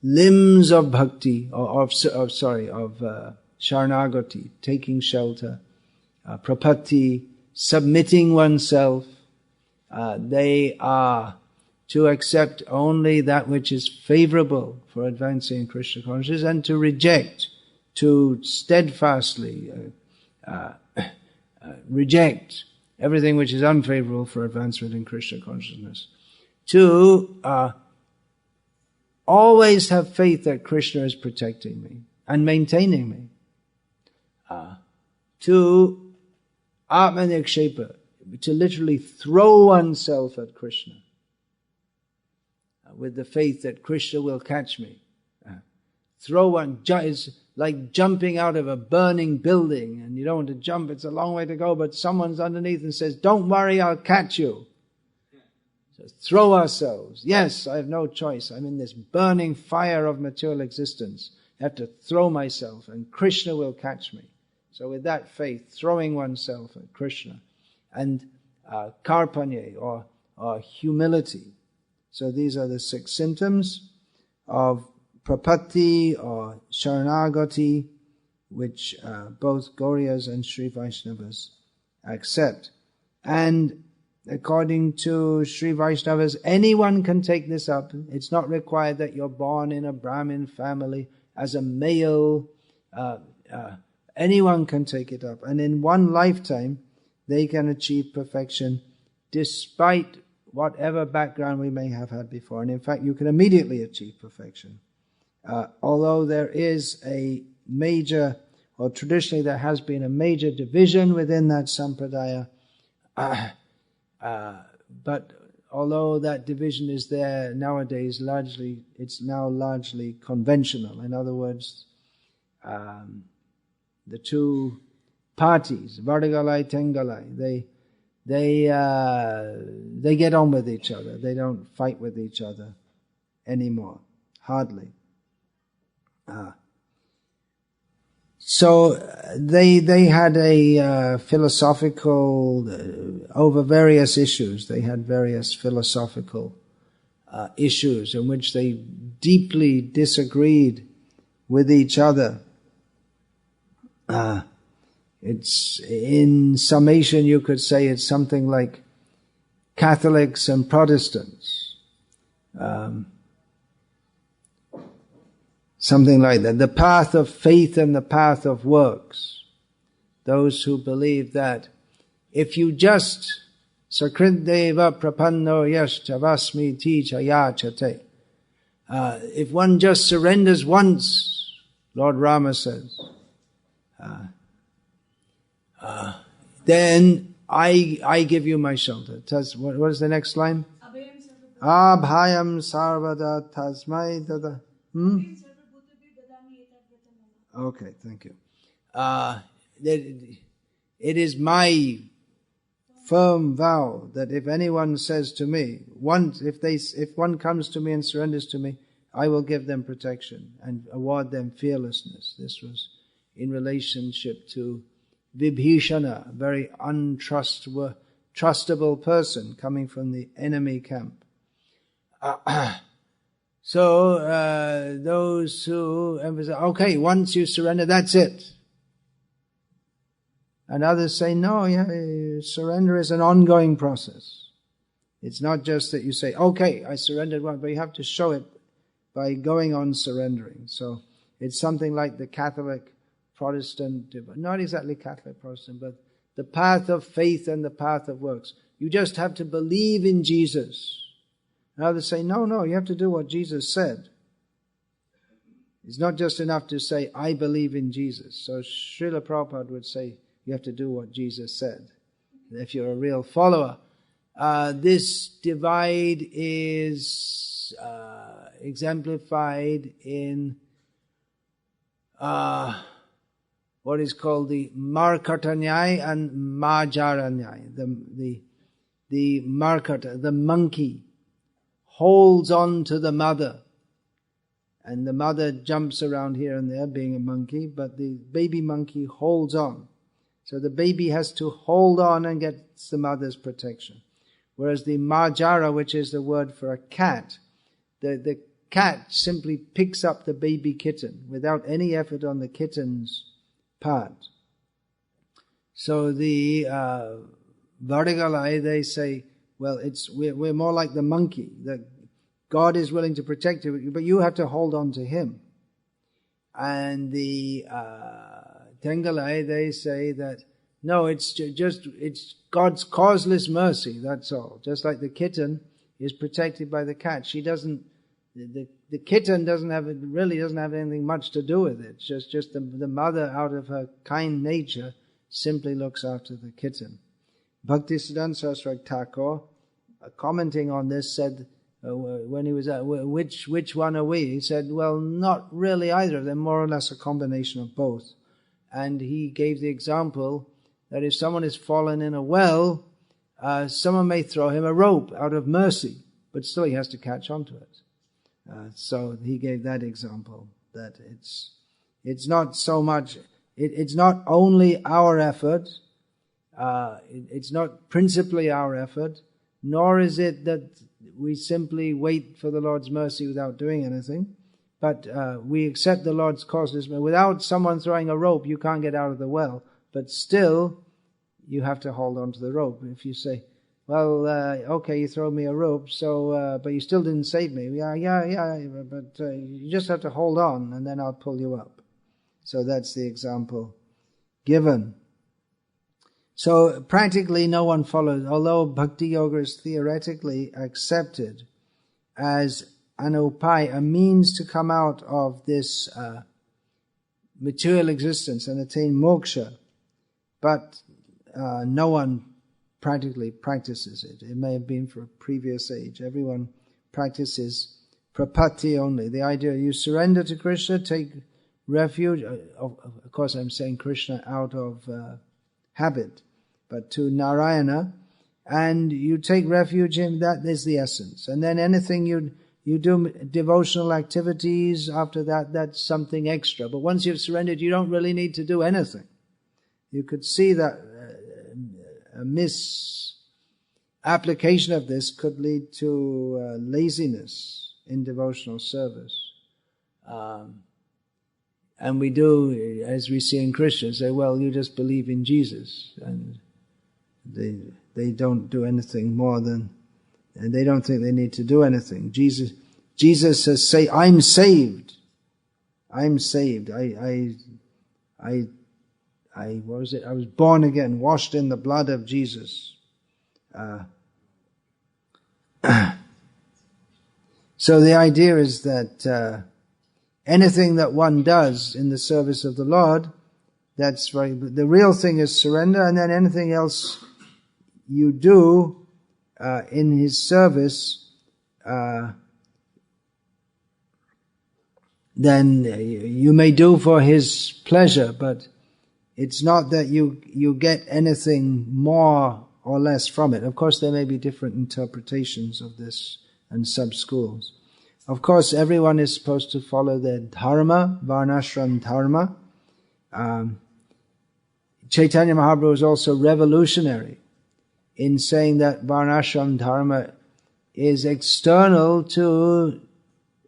limbs of bhakti, of Sharanagati, taking shelter, prapatti, submitting oneself. They are to accept only that which is favorable for advancing in Krishna consciousness, and to reject, to steadfastly reject everything which is unfavorable for advancement in Krishna consciousness. To always have faith that Krishna is protecting me and maintaining me. To Atmanikshepa, to literally throw oneself at Krishna with the faith that Krishna will catch me. Is like jumping out of a burning building, and you don't want to jump, it's a long way to go, but someone's underneath and says, don't worry, I'll catch you. So throw ourselves. Yes, I have no choice. I'm in this burning fire of material existence. I have to throw myself and Krishna will catch me. So with that faith, throwing oneself at Krishna, and karpanye, or humility. So these are the 6 symptoms of prapatti or sharanagati, which both Gauriyas and Sri Vaishnavas accept. And according to Sri Vaishnavas, anyone can take this up. It's not required that you're born in a Brahmin family as a male. Anyone can take it up. And in one lifetime, they can achieve perfection despite whatever background we may have had before. And in fact, you can immediately achieve perfection. Although there is a major, or traditionally there has been a major division within that sampradaya, but although that division is there nowadays, it's now largely conventional. In other words, the 2 parties, Vardagalai, Tengalai, they get on with each other. They don't fight with each other anymore. Hardly. So they had a philosophical, over various issues, they had various philosophical issues in which they deeply disagreed with each other. It's, in summation, you could say it's something like Catholics and Protestants. Something like that. The path of faith and the path of works. Those who believe that if you just sakriddeva prapanno yash-chavasmi ti chayachate. If one just surrenders once, Lord Rama says, then I give you my shelter. What is the next line? Abhayam sarvada tasmai dada. Okay, thank you. It is my firm vow that if anyone says to me, if one comes to me and surrenders to me, I will give them protection and award them fearlessness. This was in relationship to Vibhishana, a very untrustable person coming from the enemy camp. So those who emphasize, okay, once you surrender, that's it. And others say, no, surrender is an ongoing process. It's not just that you say, okay, I surrendered once, but you have to show it by going on surrendering. So it's something like the Catholic, Protestant, not exactly Catholic, Protestant, but the path of faith and the path of works. You just have to believe in Jesus. And others say, no, you have to do what Jesus said. It's not just enough to say, I believe in Jesus. So Srila Prabhupada would say, you have to do what Jesus said. If you're a real follower. This divide is exemplified in what is called the Markatanyai and Majaranyai. The Markata, the monkey, holds on to the mother. And the mother jumps around here and there being a monkey, but the baby monkey holds on. So the baby has to hold on and gets the mother's protection. Whereas the Majara, which is the word for a cat, the cat simply picks up the baby kitten without any effort on the kitten's part. So the Vardigalai, they say, well, we're more like the monkey, that God is willing to protect you, but you have to hold on to Him. And the Tengalai, they say that, no, it's God's causeless mercy, that's all. Just like the kitten is protected by the cat. The kitten really doesn't have anything much to do with it. It's just the mother, out of her kind nature, simply looks after the kitten. Bhaktisiddhanta Saraswati Thakur, commenting on this, said, when he was which one are we? He said, well, not really either of them, more or less a combination of both. And he gave the example that if someone is fallen in a well, someone may throw him a rope out of mercy, but still he has to catch onto it. So he gave that example, that it's not so much, it's not only our effort, it's not principally our effort, nor is it that we simply wait for the Lord's mercy without doing anything, but we accept the Lord's causeless mercy. Without someone throwing a rope, you can't get out of the well, but still you have to hold on to the rope. If you say, well, okay, you throw me a rope, so but you still didn't save me. Yeah, but you just have to hold on, and then I'll pull you up. So that's the example given. So practically no one follows, although Bhakti Yoga is theoretically accepted as an upaya, a means to come out of this material existence and attain moksha, but no one practically practices it. It may have been for a previous age. Everyone practices prapatti only. The idea, you surrender to Krishna, take refuge, of course I'm saying Krishna out of habit, but to Narayana, and you take refuge in that. Is the essence. And then anything you do, devotional activities, after that, that's something extra. But once you've surrendered, you don't really need to do anything. You could see that a misapplication of this could lead to laziness in devotional service. And we do, as we see in Christians, say, well, you just believe in Jesus. And they don't do anything more than, and they don't think they need to do anything. Jesus says, say, I'm saved. I'm saved. What was it? I was born again, washed in the blood of Jesus. So the idea is that anything that one does in the service of the Lord, that's right. The real thing is surrender, and then anything else you do in His service, then you may do for His pleasure, but it's not that you get anything more or less from it. Of course, there may be different interpretations of this and sub-schools. Of course, everyone is supposed to follow their dharma, varnashram dharma. Chaitanya Mahaprabhu is also revolutionary in saying that varnashram dharma is external to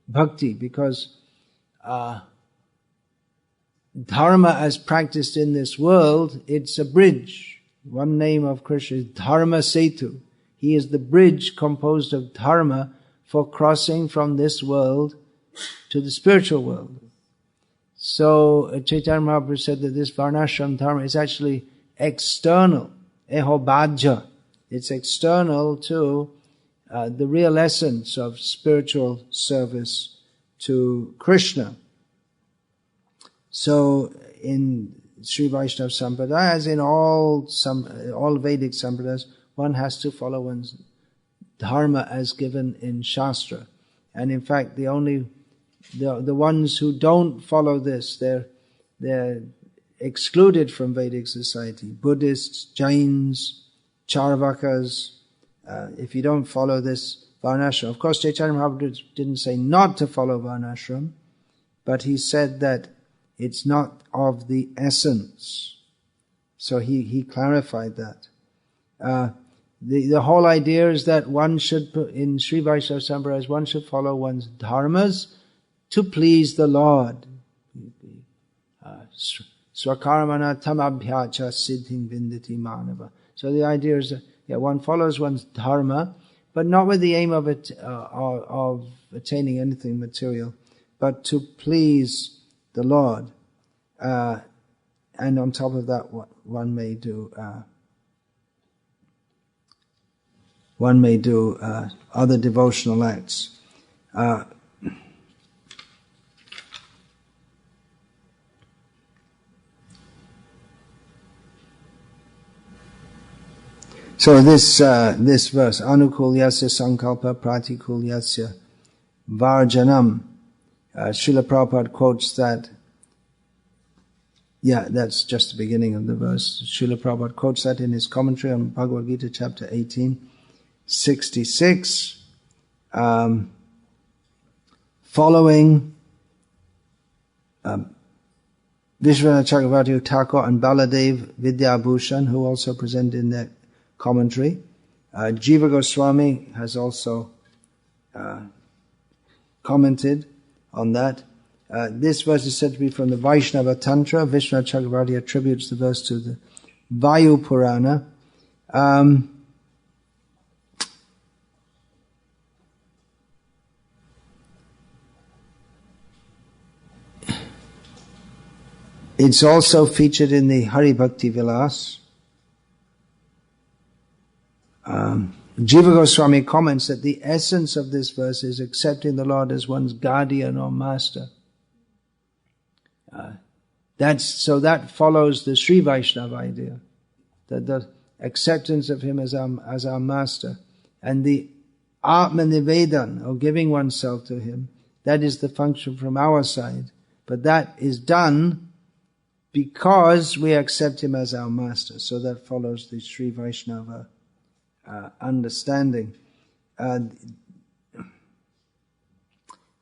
bhakti, because dharma as practiced in this world, it's a bridge. One name of Krishna is Dharma Setu. He is the bridge composed of dharma for crossing from this world to the spiritual world. So Chaitanya Mahaprabhu said that this varnashram dharma is actually external, ehobhajya. It's external to the real essence of spiritual service to Krishna. So in Sri Vaishnava Sampradaya, as in all Vedic Sampradayas, one has to follow one's dharma as given in Shastra. And in fact, the ones who don't follow this, they're excluded from Vedic society. Buddhists, Jains, Charvakas, if you don't follow this varnashram. Of course, Chaitanya Mahaprabhu didn't say not to follow varnashram, but he said that it's not of the essence. So he clarified that. The whole idea is that one should, in Sri Vaishnava Sampradaya, one should follow one's dharmas to please the Lord. Swakaramana tamabhyacha siddhing vindati manava. So the idea is that one follows one's dharma, but not with the aim of attaining anything material, but to please the Lord. And on top of that, one may do other devotional acts. So this verse, anukulyasya sankalpa pratikulyasya varjanam, Srila Prabhupada quotes that. Yeah, that's just the beginning of the verse. Srila Prabhupada quotes that in his commentary on Bhagavad-gita, chapter 18, 66. Following Vishwanath Chakravarti Thakur and Baladev Vidyabhushan, who also present in their commentary. Jiva Goswami has also commented on that. This verse is said to be from the Vaishnava Tantra. Vishwanath Chakravarti attributes the verse to the Vayu Purana. It's also featured in the Hari Bhakti Vilas. Jiva Goswami comments that the essence of this verse is accepting the Lord as one's guardian or master. That follows the Sri Vaishnava idea, that the acceptance of Him as our master, and the Atma Nivedan, or giving oneself to Him, that is the function from our side. But that is done because we accept Him as our master. So that follows the Sri Vaishnava understanding.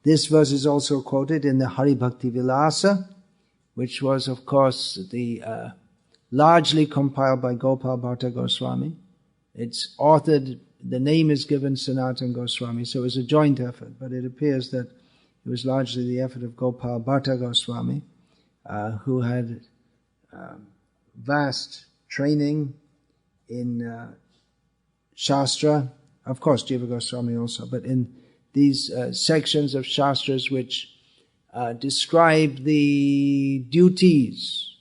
This verse is also quoted in the Hari Bhakti Vilasa, which was, of course, the largely compiled by Gopal Bhatta Goswami. It's authored, the name is given Sanatana Goswami, so it was a joint effort, but it appears that it was largely the effort of Gopal Bhatta Goswami, who had vast training in Shastra, of course Jiva Goswami also, but in these sections of Shastras which describe the duties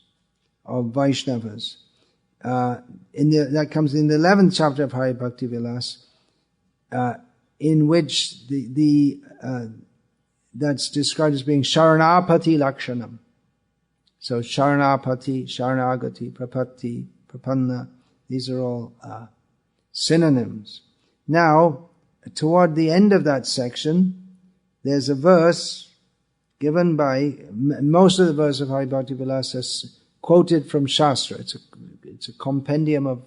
of Vaishnavas. That comes in the 11th chapter of Hari Bhakti Vilas, in which that's described as being Sharanapati Lakshanam. So Sharanapati, Sharanagati, Prapatti, Prapanna, these are all synonyms. Now, toward the end of that section, there's a verse given by, most of the verse of Hari Bhakti Vilasa is quoted from Shastra. It's a compendium of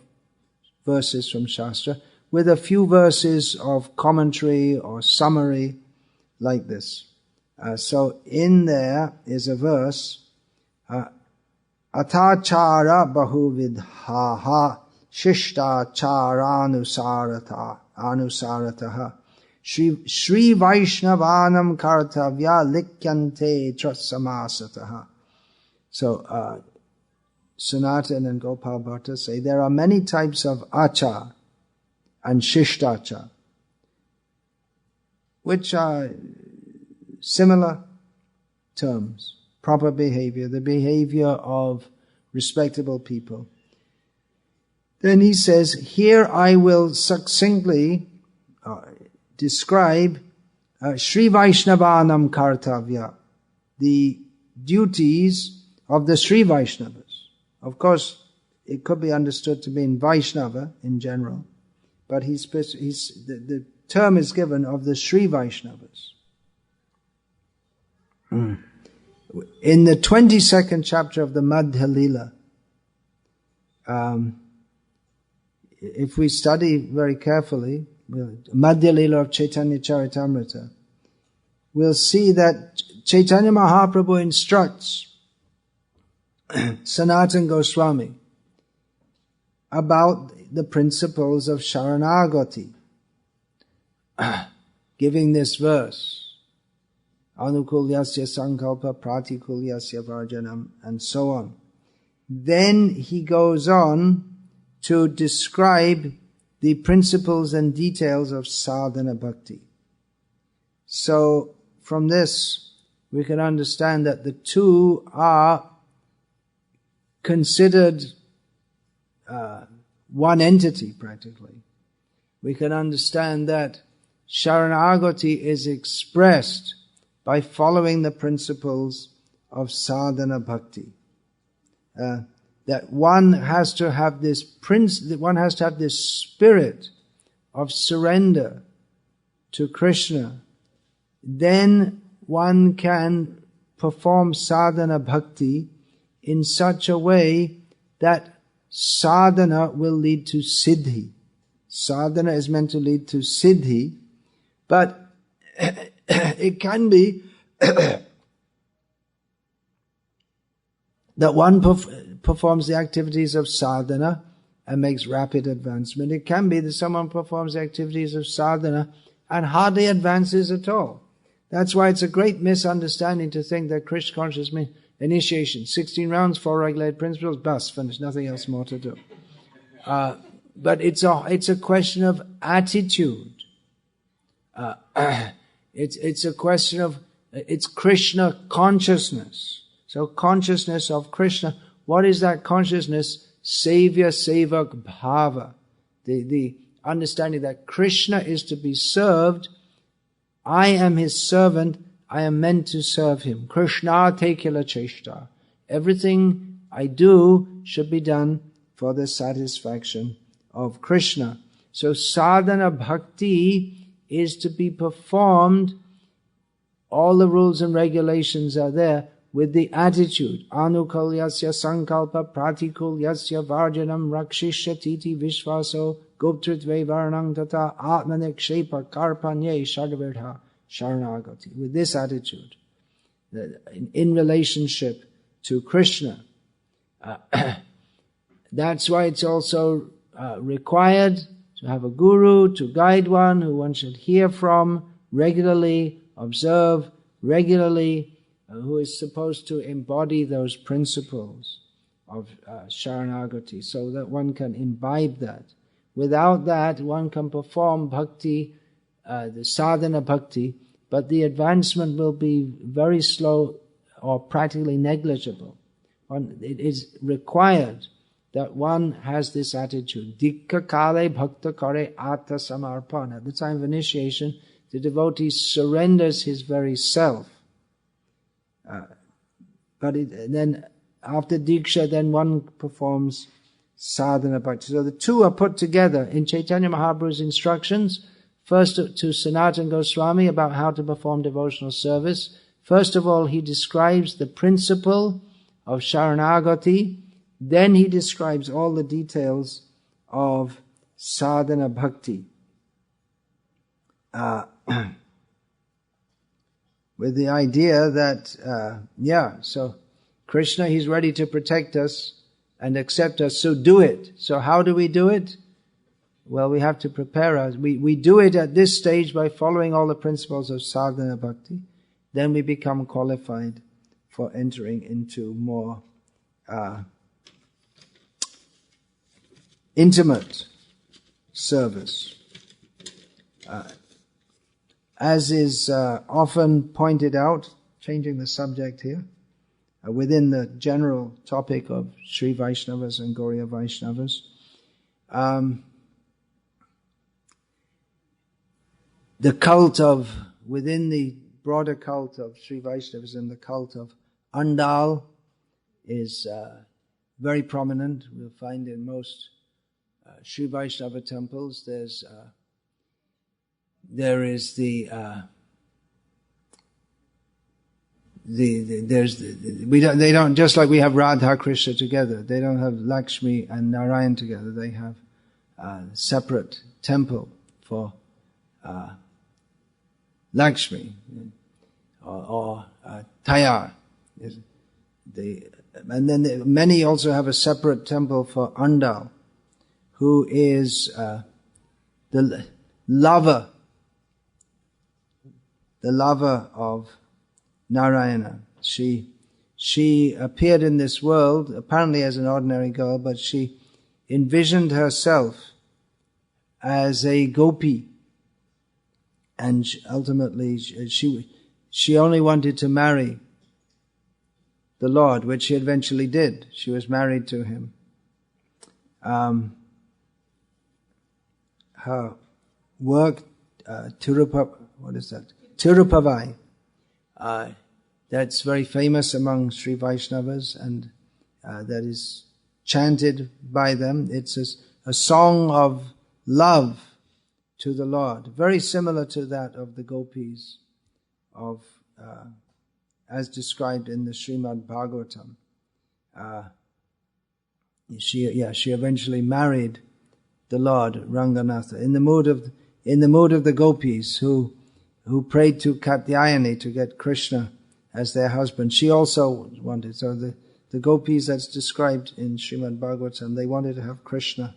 verses from Shastra, with a few verses of commentary or summary like this. So in there is a verse, Atachara bahuvidhaha shishtacharanusarataha Shri Vaishnavanam kartavya likyante trasamasataha. So Sanatan and Gopal Bhatta say there are many types of achar and shishtachar, which are similar terms. Proper behavior, the behavior of respectable people. Then he says, here I will succinctly describe Sri Vaishnavanam Kartavya, the duties of the Sri Vaishnavas. Of course, it could be understood to mean Vaishnava in general, but the term is given of the Sri Vaishnavas. In the 22nd chapter of the Madhya Lila, if we study very carefully, Madhya Lila of Chaitanya Charitamrita, we'll see that Chaitanya Mahaprabhu instructs Sanatana Goswami about the principles of Sharanagati, giving this verse, Anukulyasya Sankalpa Pratikulyasya Varjanam, and so on. Then he goes on to describe the principles and details of sadhana bhakti. So from this we can understand that the two are considered one entity practically. We can understand that Sharanagati is expressed by following the principles of sadhana bhakti. That one has to have this spirit of surrender to Krishna. Then one can perform sadhana bhakti in such a way that sadhana will lead to siddhi. Sadhana is meant to lead to siddhi, but it can be that one performs the activities of sadhana and makes rapid advancement. It can be that someone performs the activities of sadhana and hardly advances at all. That's why it's a great misunderstanding to think that Krishna consciousness means initiation, 16 rounds, 4 regulated principles, bus, finished, nothing else more to do. But it's a question of attitude. It's a question of, it's Krishna consciousness. So consciousness of Krishna, what is that consciousness? Savior Sevak Bhava. The understanding that Krishna is to be served. I am his servant. I am meant to serve him. Krishna te kila cheshta. Everything I do should be done for the satisfaction of Krishna. So sadhana bhakti is to be performed. All the rules and regulations are there with the attitude. Anukalyasya sankalpa pratikulyasya varjanam rakshishyatiti vishvaso goptritve varnang tata atmanekshepa karpanye shadvirtha sharanagati. With this attitude, in relationship to Krishna. That's why it's also required to have a guru, to guide one, who one should hear from regularly, observe regularly, who is supposed to embody those principles of Sharanagati, so that one can imbibe that. Without that, one can perform bhakti, the sadhana bhakti, but the advancement will be very slow or practically negligible. It is required that one has this attitude. Dikka kale bhakta kare atta samarpana. At the time of initiation, the devotee surrenders his very self. Then after Diksha, then one performs sadhana bhakti. So the two are put together in Chaitanya Mahaprabhu's instructions. First to Sanatana Goswami about how to perform devotional service. First of all, he describes the principle of Sharanagati. Then he describes all the details of sadhana bhakti. With the idea that, so Krishna, he's ready to protect us and accept us, so do it. So how do we do it? Well, we have to prepare us. We do it at this stage by following all the principles of sadhana bhakti. Then we become qualified for entering into more intimate service. As is often pointed out, changing the subject here, within the general topic of Sri Vaishnavas and Gaudiya Vaishnavas, the cult of, within the broader cult of Sri Vaishnavism, the cult of Andal is very prominent. We'll find in most Sri Vaishnava temples they don't, just like we have Radha Krishna together, they don't have Lakshmi and Narayan together. They have a separate temple for Lakshmi or Tayar. And then many also have a separate temple for Andal, who is the lover of Narayana. She appeared in this world apparently as an ordinary girl, but she envisioned herself as a gopi, and ultimately she only wanted to marry the Lord, which she eventually did. She was married to him. Her work, Tirupavai, that's very famous among Sri Vaishnavas, and that is chanted by them. It's a song of love to the Lord, very similar to that of the gopis of as described in the Srimad Bhagavatam. She eventually married the Lord Ranganatha in the mood of the gopis who prayed to Katyayani to get Krishna as their husband. She also wanted, so the gopis that's described in Srimad Bhagavatam, they wanted to have Krishna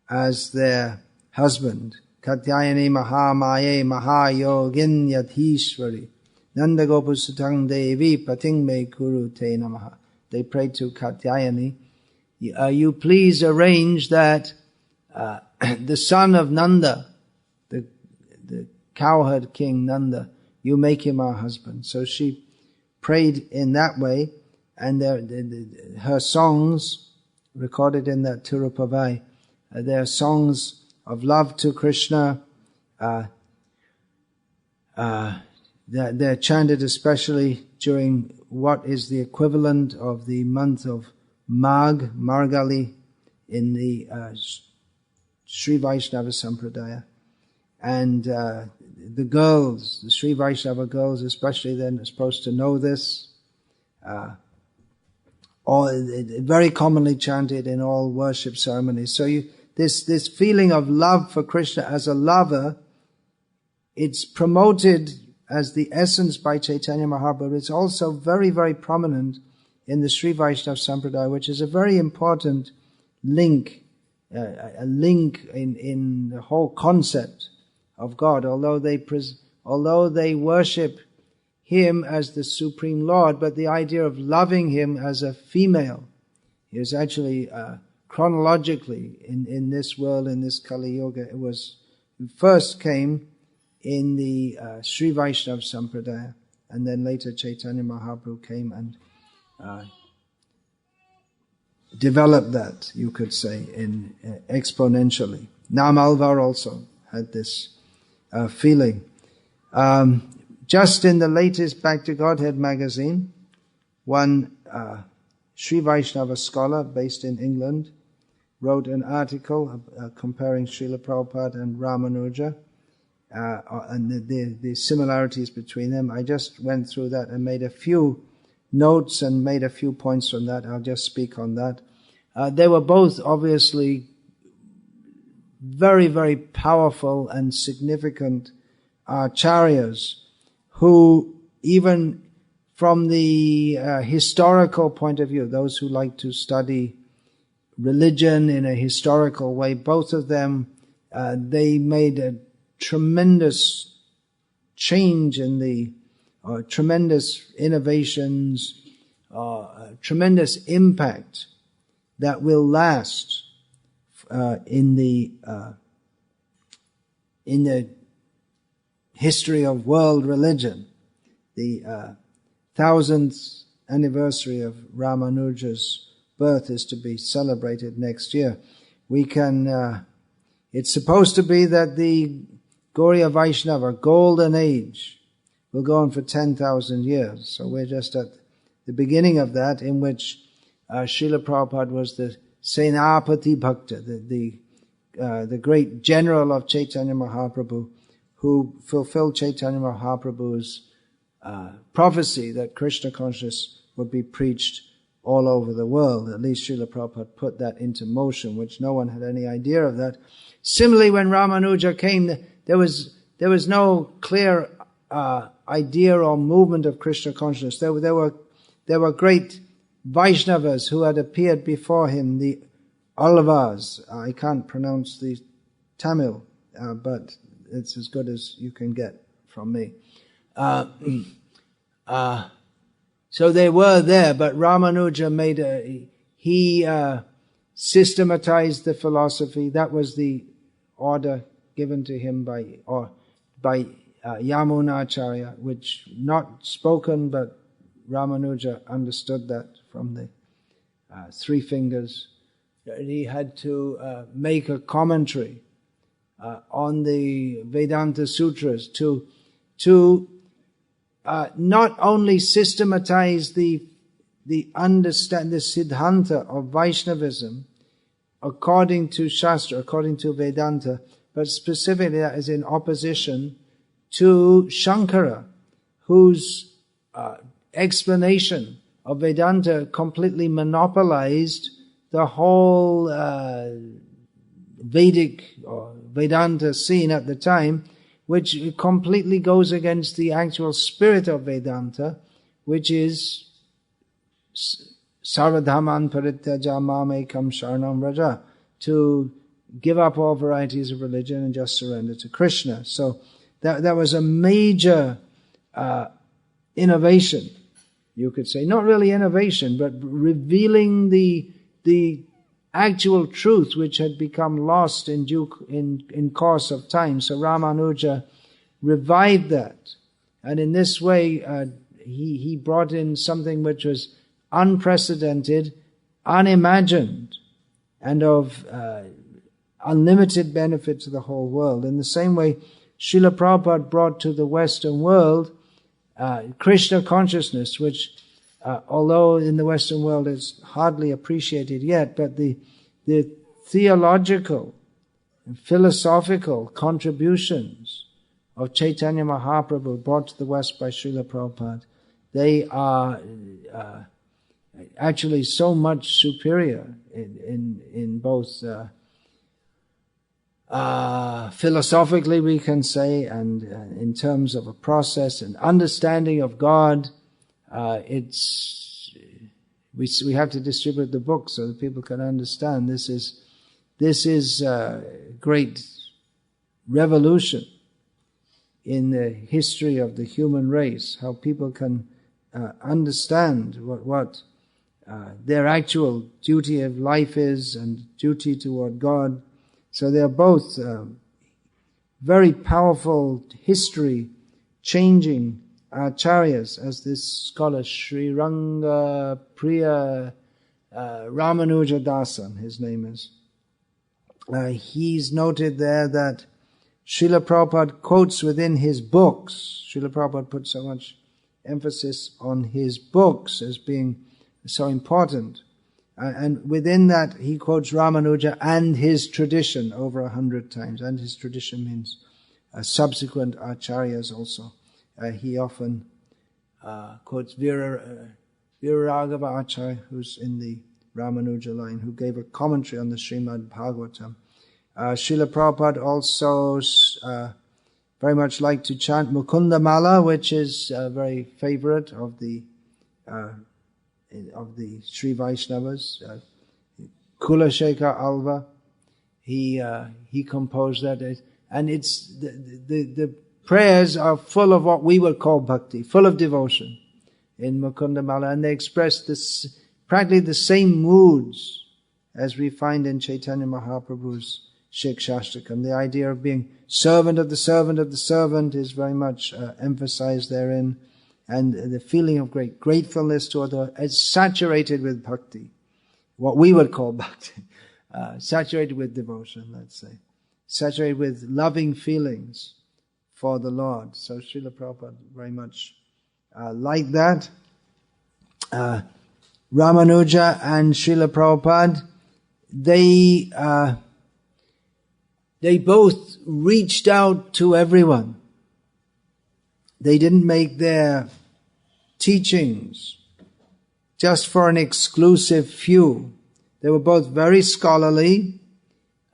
as their husband. Katyayani Mahamaye Mahayogin Yathishwari Nanda Gopusutang Devi Pating Me Kuru Te Namaha. They prayed to Katyayani, you please arrange that the son of Nanda, the cowherd king Nanda, you make him our husband. So she prayed in that way, and her songs, recorded in that Tirupavai, they are songs of love to Krishna. They're chanted especially during what is the equivalent of the month of Margali in the Sri Vaishnava Sampradaya. And the girls, the Sri Vaishnava girls especially, then are supposed to know this. Or very commonly chanted in all worship ceremonies. So this feeling of love for Krishna as a lover, it's promoted as the essence by Chaitanya Mahaprabhu. It's also very, very prominent in the Sri Vaishnava Sampradaya, which is a very important link, a link in the whole concept of God. Although they worship Him as the Supreme Lord, but the idea of loving Him as a female is actually chronologically in this world, in this Kali Yuga, it first came in the Sri Vaishnava Sampradaya, and then later Chaitanya Mahaprabhu came and developed that, you could say, in exponentially. Nam Alvar also had this feeling. Just in the latest Back to Godhead magazine, one Sri Vaishnava scholar based in England wrote an article comparing Srila Prabhupada and Ramanuja and the similarities between them. I just went through that and made a few notes and made a few points from that. I'll just speak on that. They were both obviously very, very powerful and significant acharyas who, even from the historical point of view, those who like to study religion in a historical way, both of them, they made a tremendous change in the tremendous innovations, tremendous impact that will last in the history of world religion. The 1000th anniversary of Ramanuja's birth is to be celebrated next year. We can, it's supposed to be that the Gaudiya Vaishnava golden age will go on for 10,000 years. So we're just at the beginning of that, in which Srila Prabhupada was the Senapati Bhakta, the great general of Chaitanya Mahaprabhu, who fulfilled Chaitanya Mahaprabhu's prophecy that Krishna consciousness would be preached all over the world. At least Srila Prabhupada put that into motion, which no one had any idea of that. Similarly, when Ramanuja came, there was no clear idea or movement of Krishna consciousness. There were great Vaishnavas who had appeared before him, the Alvas. I can't pronounce the Tamil, but it's as good as you can get from me. So they were there, but Ramanuja he systematized the philosophy. That was the order given to him by Yamunacharya, which not spoken, but Ramanuja understood that from the three fingers. He had to make a commentary on the Vedanta Sutras to not only systematize the Siddhanta of Vaishnavism according to Shastra, according to Vedanta, but specifically that is in opposition to Shankara, whose explanation of Vedanta completely monopolized the whole Vedic or Vedanta scene at the time, which completely goes against the actual spirit of Vedanta, which is Sarvadhaman Parityaja Mamekam Sharanam Raja, to give up all varieties of religion and just surrender to Krishna. So that was a major innovation, you could say. Not really innovation, but revealing the actual truth which had become lost in course of time. So Ramanuja revived that, and in this way he brought in something which was unprecedented, unimagined, and of unlimited benefit to the whole world. In the same way, Srila Prabhupada brought to the Western world Krishna consciousness, which although in the Western world is hardly appreciated yet, but the theological and philosophical contributions of Chaitanya Mahaprabhu brought to the West by Srila Prabhupada, they are actually so much superior in both philosophically, we can say, and in terms of a process and understanding of God. We have to distribute the book so that people can understand. This is a great revolution in the history of the human race, how people can understand what their actual duty of life is and duty toward God. So they're both very powerful history changing acharyas, as this scholar Sri Ranga Priya Ramanuja Dasan, his name is. He's noted there that Srila Prabhupada quotes within his books. Srila Prabhupada put so much emphasis on his books as being so important. And within that he quotes Ramanuja and his tradition over 100 times. And his tradition means subsequent acharyas also. He often quotes Viraraghava Acharya, who's in the Ramanuja line, who gave a commentary on the Srimad Bhagavatam. Srila Prabhupada also very much liked to chant Mukunda Mala, which is a very favorite of the Sri Vaishnavas. Kulashekar Alva, he composed that, and it's the prayers are full of what we would call bhakti, full of devotion in Mukunda Mala, and they express this practically the same moods as we find in Chaitanya Mahaprabhu's Shikshashtakam. The idea of being servant of the servant of the servant is very much emphasized therein, and the feeling of great gratefulness to other is saturated with bhakti, what we would call bhakti, saturated with devotion, let's say, saturated with loving feelings for the Lord. So Srila Prabhupada very much like that. Ramanuja and Srila Prabhupada, they both reached out to everyone. They didn't make their teachings just for an exclusive few. They were both very scholarly.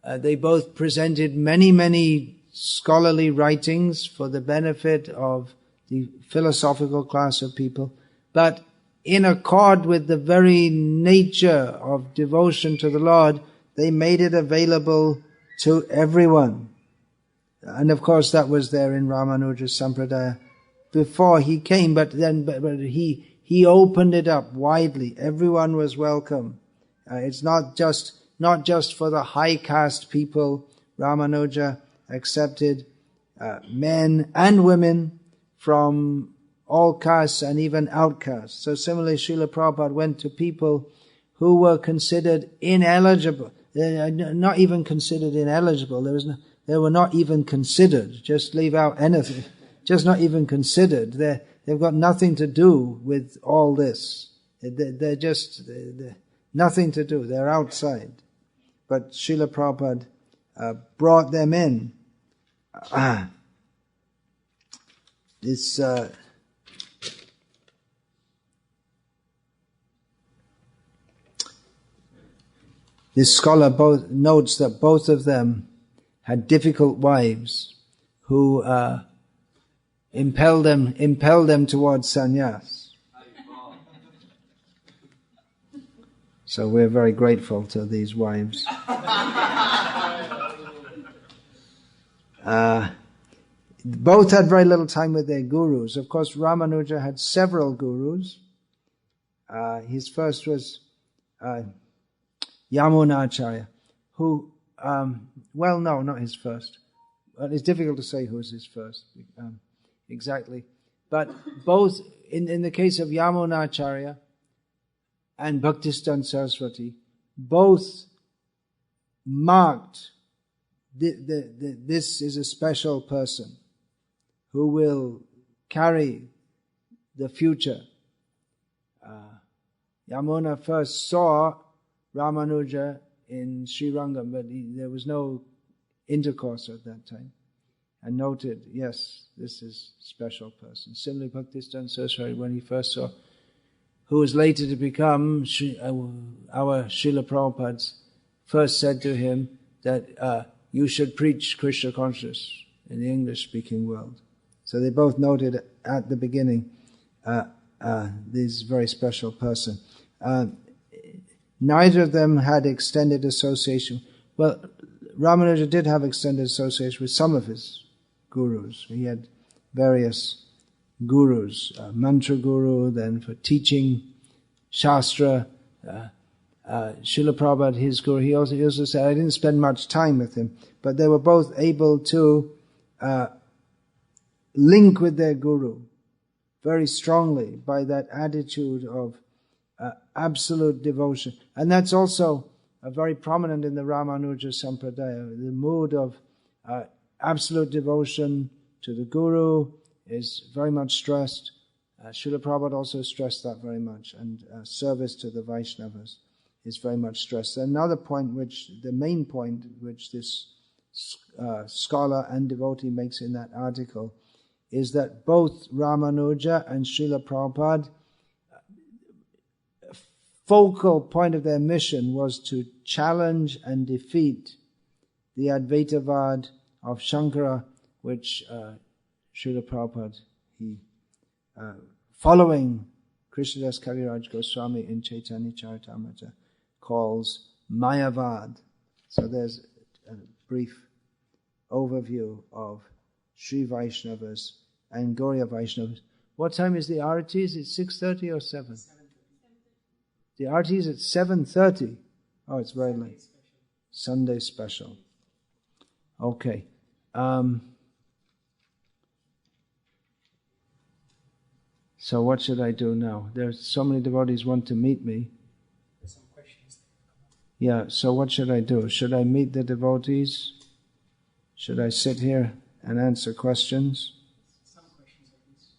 They both presented many scholarly writings for the benefit of the philosophical class of people. But in accord with the very nature of devotion to the Lord, they made it available to everyone. And of course that was there in Ramanuja's Sampradaya before he came, but he opened it up widely. Everyone was welcome. It's not just for the high caste people. Ramanuja accepted men and women from all castes and even outcasts. So similarly, Srila Prabhupada went to people who were considered ineligible. Not even considered ineligible. They were not even considered. Just leave out anything. Just not even considered. They've got nothing to do with all this. They're nothing to do. They're outside. But Srila Prabhupada brought them in. This scholar notes that both of them had difficult wives who impelled them towards sannyas. So we're very grateful to these wives. Both had very little time with their gurus. Of course, Ramanuja had several gurus. His first was Yamunacharya, who, well, no, not his first. It's difficult to say who was his first exactly. But both, in the case of Yamunacharya and Bhaktisiddhanta Saraswati, both marked this is a special person who will carry the future. Yamuna first saw Ramanuja in Sri Rangam, but there was no intercourse at that time, and noted, yes, this is a special person. Similarly, Bhaktisiddhanta Saraswati, when he first saw, who was later to become our Srila Prabhupada, first said to him that you should preach Krishna consciousness in the English-speaking world. So they both noted at the beginning this very special person. Neither of them had extended association. Well, Ramanuja did have extended association with some of his gurus. He had various gurus, mantra guru, then for teaching Shastra, Srila Prabhupada, his guru. He also said, I didn't spend much time with him, but they were both able to link with their guru very strongly by that attitude of absolute devotion. And that's also very prominent in the Ramanuja Sampradaya. The mood of absolute devotion to the guru is very much stressed. Srila Prabhupada also stressed that very much, and service to the Vaishnavas is very much stressed. Another point, the main point which this scholar and devotee makes in that article, is that both Ramanuja and Srila Prabhupada, focal point of their mission was to challenge and defeat the Advaitavad of Shankara, which Srila Prabhupada, following Krishnadas Kaviraj Goswami in Chaitanya Charitamrita, calls Mayavad. So there's a brief overview of Sri Vaishnavas and Gaudiya Vaishnavas. What time is the Arati? Is it 6:30 or 7? 7:30. The Arati is at 7:30. Oh, it's very late. Sunday special. Okay. So what should I do now? There's so many devotees want to meet me. There's some questions. Yeah, so what should I do? Should I meet the devotees? Should I sit here and answer questions? Some questions at least.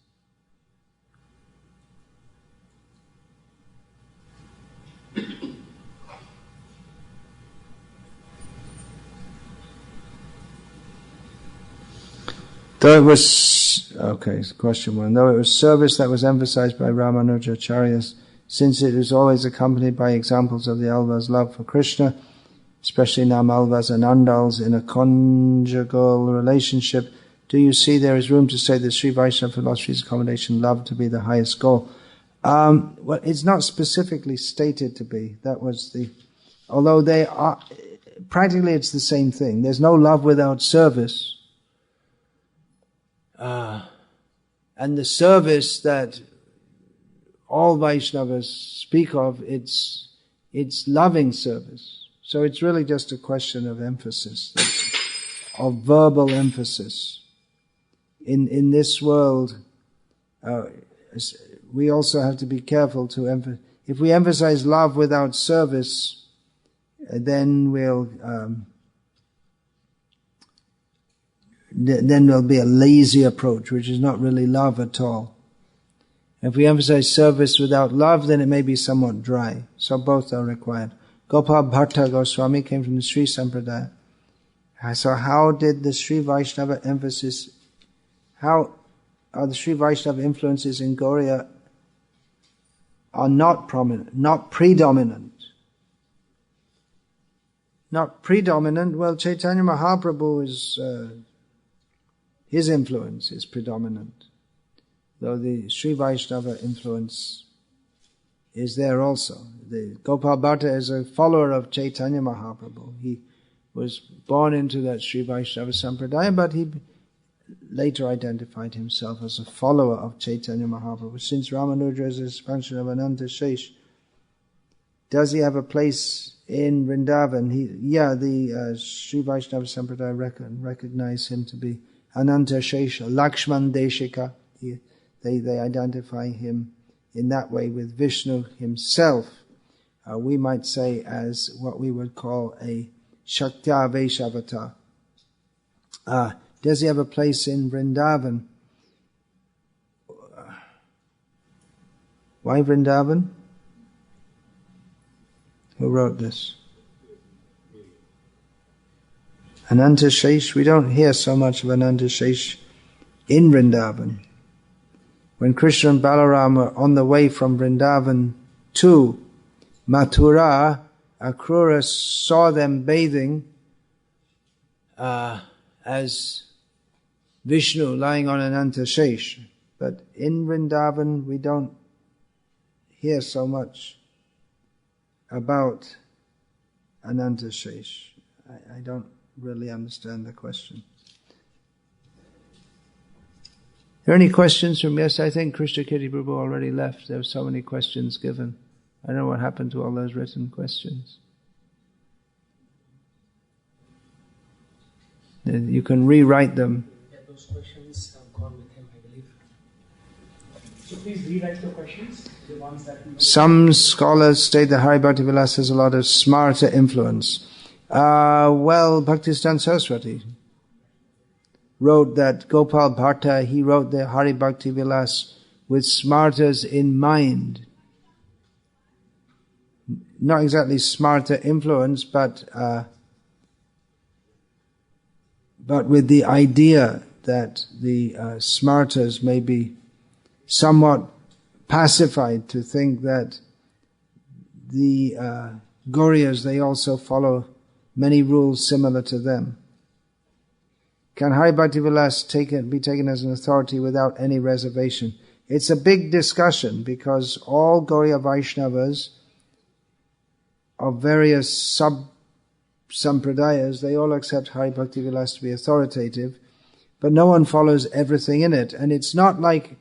Though it was, question one. Though it was service that was emphasized by Ramanujacharyas, since it is always accompanied by examples of the Alva's love for Krishna, especially Namalvas and Andals in a conjugal relationship, do you see there is room to say that Sri Vaishnava philosophy's accommodation love to be the highest goal? Well, it's not specifically stated to be. That was although they are, practically it's the same thing. There's no love without service. And the service that all Vaishnavas speak of, it's loving service. So it's really just a question of emphasis, of verbal emphasis. In this world, we also have to be careful to emphasize. If we emphasize love without service, then there'll be a lazy approach, which is not really love at all. If we emphasize service without love, then it may be somewhat dry. So both are required. Gopal Bhatta Goswami came from the Sri Sampradaya. So how did the Sri Vaishnava emphasis, how are the Sri Vaishnava influences in Gaudiya are not prominent, not predominant? Not predominant, well, Chaitanya Mahaprabhu is, his influence is predominant, though the Sri Vaishnava influence is there also. The Gopal Bhatta is a follower of Chaitanya Mahaprabhu. He was born into that Sri Vaishnava Sampradaya, but he later identified himself as a follower of Chaitanya Mahaprabhu. Since Ramanuja is an expansion of Ananta Shesh, does he have a place in Vrindavan? The Sri Vaishnava Sampradaya recognize him to be Ananta Shesha, Lakshman Deshika. They identify him in that way with Vishnu himself. We might say as what we would call a Shaktya Vaishavata. Does he have a place in Vrindavan? Why Vrindavan? Who wrote this? Ananta Shesh, we don't hear so much of Ananta Shesh in Vrindavan. When Krishna and Balaram were on the way from Vrindavan to Mathura, Akrura saw them bathing as Vishnu lying on Ananta Shesh. But in Vrindavan we don't hear so much about Ananta Shesh. I don't really understand the question. Are there any questions from yesterday? I think Krishna Kirti Prabhu already left. There were so many questions given. I don't know what happened to all those written questions. You can rewrite them. please rewrite the questions, the ones that we... Some scholars state that Hari Bhakti Vilas has a lot of smarta influence. Well, Bhaktisiddhanta Saraswati wrote that Gopal Bhatta, he wrote the Hari Bhakti Vilas with smartas in mind. Not exactly smarta influence, but with the idea that the smartas may be somewhat pacified to think that the Gauriyas, they also follow many rules similar to them. Can Hari Bhakti Vilas be taken as an authority without any reservation? It's a big discussion because all Gauriya Vaishnavas of various sub-sampradayas, they all accept Hari Bhakti Vilas to be authoritative, but no one follows everything in it. And it's not like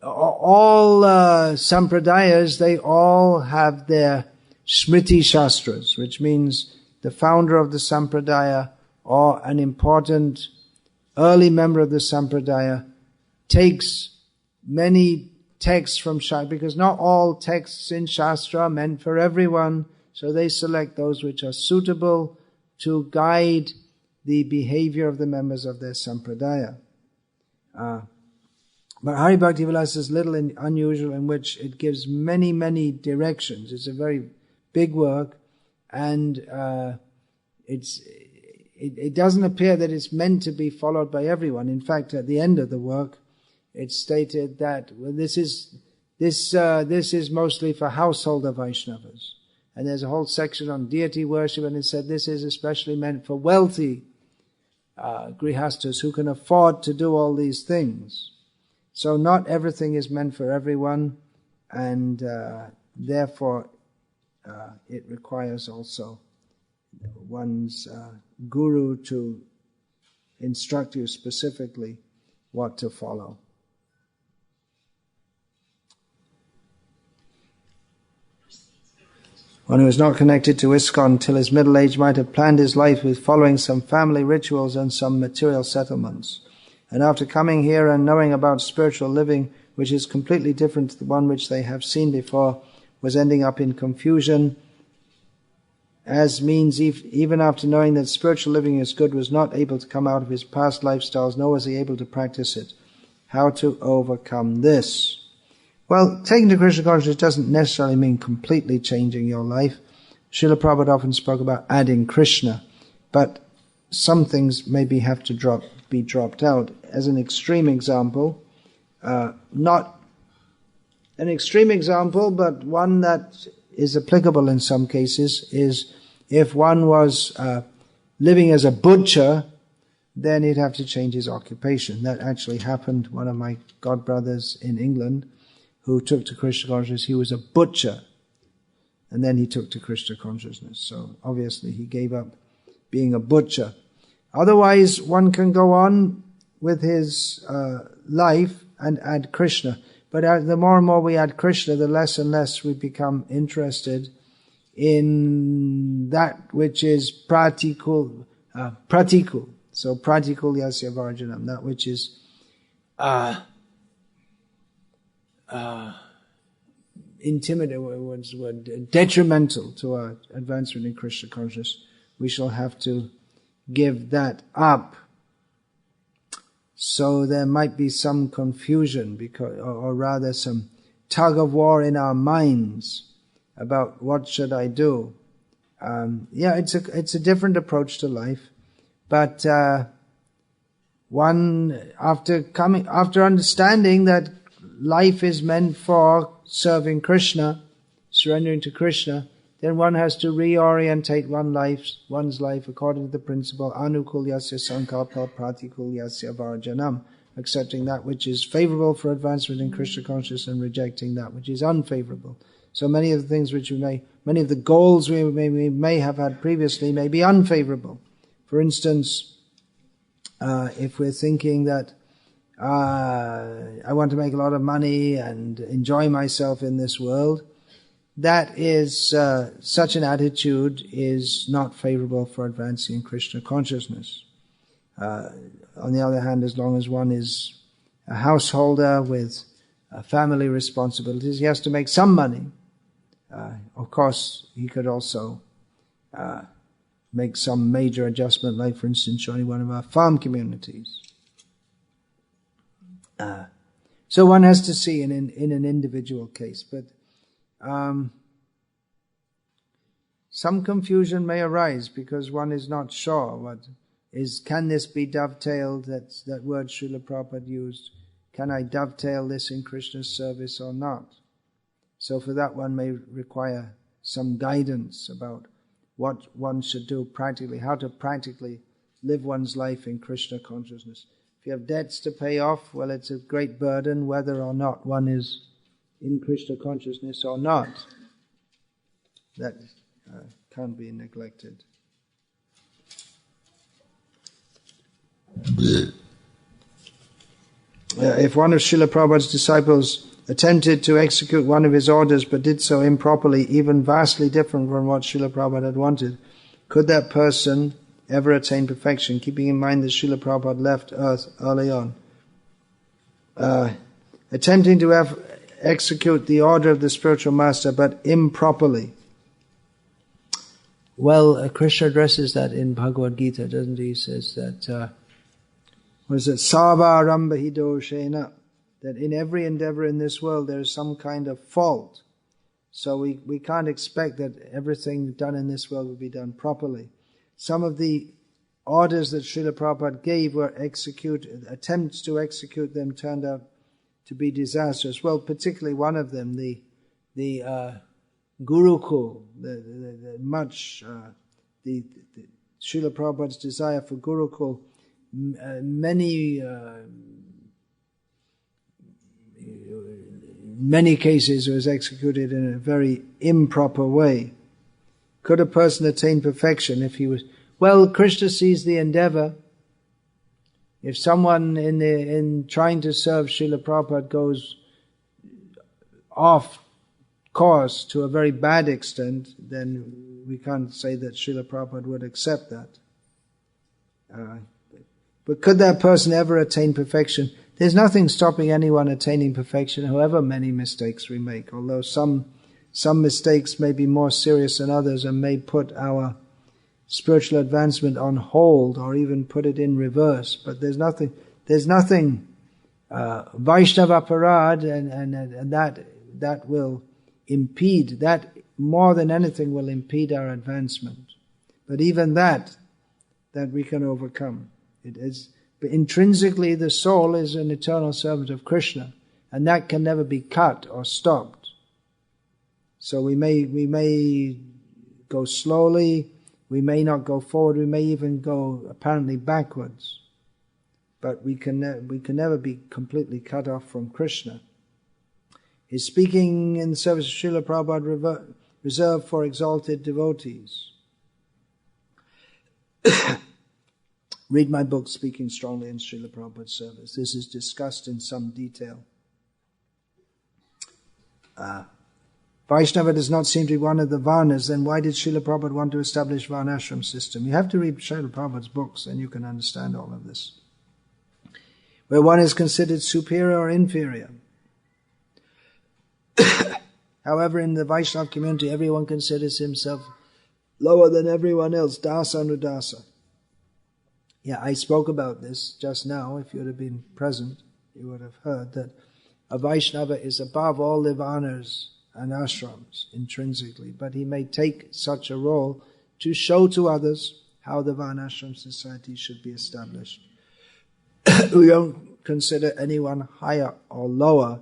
all sampradayas, they all have their smriti shastras, which means the founder of the sampradaya or an important early member of the sampradaya takes many texts from Shastra, because not all texts in Shastra are meant for everyone, so they select those which are suitable to guide the behavior of the members of their sampradaya. But Hari Bhakti Vilas is little unusual in which it gives many, many directions. It's a very big work, and it doesn't appear that it's meant to be followed by everyone. In fact, at the end of the work, it's stated that this is mostly for householder Vaishnavas. And there's a whole section on deity worship, and it said this is especially meant for wealthy grihastas who can afford to do all these things. So not everything is meant for everyone, and therefore it requires also one's guru to instruct you specifically what to follow. One who is not connected to ISKCON till his middle age might have planned his life with following some family rituals and some material settlements. And after coming here and knowing about spiritual living, which is completely different to the one which they have seen before, was ending up in confusion, as means even after knowing that spiritual living is good, was not able to come out of his past lifestyles, nor was he able to practice it. How to overcome this? Well, taking to Krishna consciousness doesn't necessarily mean completely changing your life. Srila Prabhupada often spoke about adding Krishna, but some things maybe have to be dropped out. As an extreme example, not an extreme example, but one that is applicable in some cases, is if one was living as a butcher, then he'd have to change his occupation. That actually happened. One of my godbrothers in England, who took to Krishna consciousness, he was a butcher, and then he took to Krishna consciousness. So obviously he gave up being a butcher. Otherwise, one can go on with his life and add Krishna. But the more and more we add Krishna, the less and less we become interested in that which is pratikul. So pratikul yasya varjanam, that which is detrimental to our advancement in Krishna consciousness. We shall have to give that up. So there might be some confusion, or rather some tug of war in our minds about what should I do. It's a different approach to life, but one after understanding that life is meant for serving Krishna, surrendering to Krishna, then one has to reorientate one's life according to the principle anukulyasya sankalpa pratikulyasya varjanam, accepting that which is favorable for advancement in Krishna consciousness and rejecting that which is unfavorable. So many of the things many of the goals we may have had previously may be unfavorable. For instance, if we're thinking that I want to make a lot of money and enjoy myself in this world, that is, such an attitude is not favorable for advancing in Krishna consciousness. On the other hand, as long as one is a householder with family responsibilities. He has to make some money. Of course, he could also make some major adjustment, like for instance joining one of our farm communities. So one has to see in an individual case, but some confusion may arise because one is not sure can this be dovetailed, that word Srila Prabhupada used, can I dovetail this in Krishna's service or not? So for that one may require some guidance about what one should do practically, how to practically live one's life in Krishna consciousness. If you have debts to pay off, well, it's a great burden whether or not one is in Krishna consciousness or not. That can't be neglected. If one of Srila Prabhupada's disciples attempted to execute one of his orders but did so improperly, even vastly different from what Srila Prabhupada had wanted, could that person ever attain perfection, keeping in mind that Srila Prabhupada left earth early on? Attempting to execute the order of the spiritual master but improperly. Well, Krishna addresses that in Bhagavad-gita, doesn't he? He says that, Sarva Arambha Doshena, that in every endeavor in this world there is some kind of fault. So we can't expect that everything done in this world will be done properly. Some of the orders that Srila Prabhupada gave were attempts to execute them turned out to be disastrous. Well, particularly one of them, the Gurukul, the Srila Prabhupada's desire for Gurukul, many cases was executed in a very improper way. Could a person attain perfection if he was... Well, Krishna sees the endeavor. If someone in trying to serve Srila Prabhupada goes off course to a very bad extent, then we can't say that Srila Prabhupada would accept that. But could that person ever attain perfection? There's nothing stopping anyone attaining perfection, however many mistakes we make, although some mistakes may be more serious than others and may put our spiritual advancement on hold or even put it in reverse. But there's nothing Vaishnava Parad and that will impede, that more than anything will impede our advancement. But even that we can overcome. But intrinsically the soul is an eternal servant of Krishna, and that can never be cut or stopped. So we may go slowly, we may not go forward, we may even go apparently backwards, but we can never be completely cut off from Krishna. His speaking in the service of Srila Prabhupada reserved for exalted devotees. Read my book, Speaking Strongly in Srila Prabhupada's Service. This is discussed in some detail. Vaishnava does not seem to be one of the Varnas, then why did Srila Prabhupada want to establish Varnashram system? You have to read Srila Prabhupada's books and you can understand all of this. Where one is considered superior or inferior. However, in the Vaishnava community, everyone considers himself lower than everyone else, dasa anudasa. Yeah, I spoke about this just now. If you would have been present, you would have heard that a Vaishnava is above all the Varnas and ashrams intrinsically, but he may take such a role to show to others how the Varnashram society should be established. We don't consider anyone higher or lower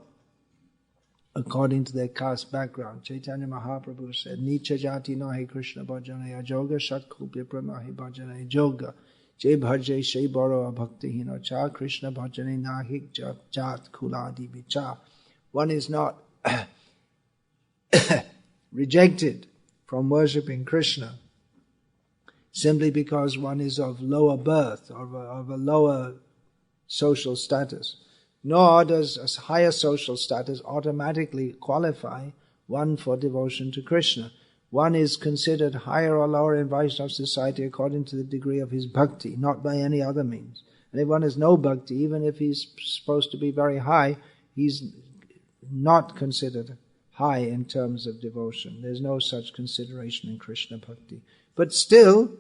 according to their caste background. Chaitanya Mahaprabhu said, Nicha jati nahi Krishna bhajane ajoga, Shatkupya pranahi bhajane joga. Je bhaje shai baro bhakti hino cha, Krishna bhajane nahi jat kuladi vicha. One is not rejected from worshipping Krishna simply because one is of lower birth or of a lower social status. Nor does a higher social status automatically qualify one for devotion to Krishna. One is considered higher or lower in Vaishnava society according to the degree of his bhakti, not by any other means. And if one has no bhakti, even if he's supposed to be very high, he's not considered high in terms of devotion. There's no such consideration in Krishna Bhakti. But still,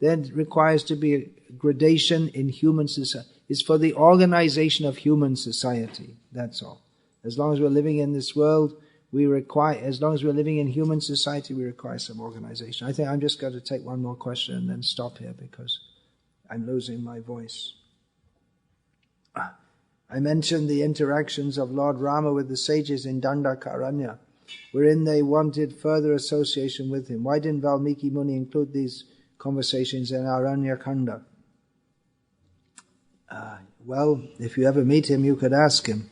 there requires to be a gradation in human society. It's for the organization of human society. That's all. As long as we're living in this world, as long as we're living in human society, we require some organization. I think I'm just going to take one more question and then stop here because I'm losing my voice. I mentioned the interactions of Lord Rama with the sages in Dandakaranya, wherein they wanted further association with him. Why didn't Valmiki Muni include these conversations in Aranyakanda? Well, if you ever meet him, you could ask him.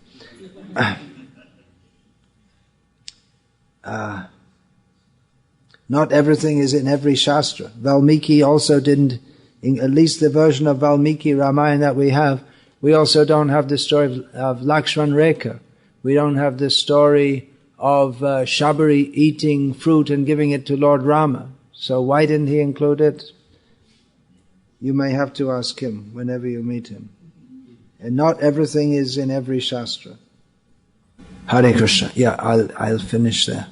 Not everything is in every Shastra. Valmiki also didn't, at least the version of Valmiki Ramayana that we have, we also don't have the story of Lakshman Rekha. We don't have the story of Shabari eating fruit and giving it to Lord Rama. So why didn't he include it? You may have to ask him whenever you meet him. And not everything is in every Shastra. Hare Krishna. Yeah, I'll finish there.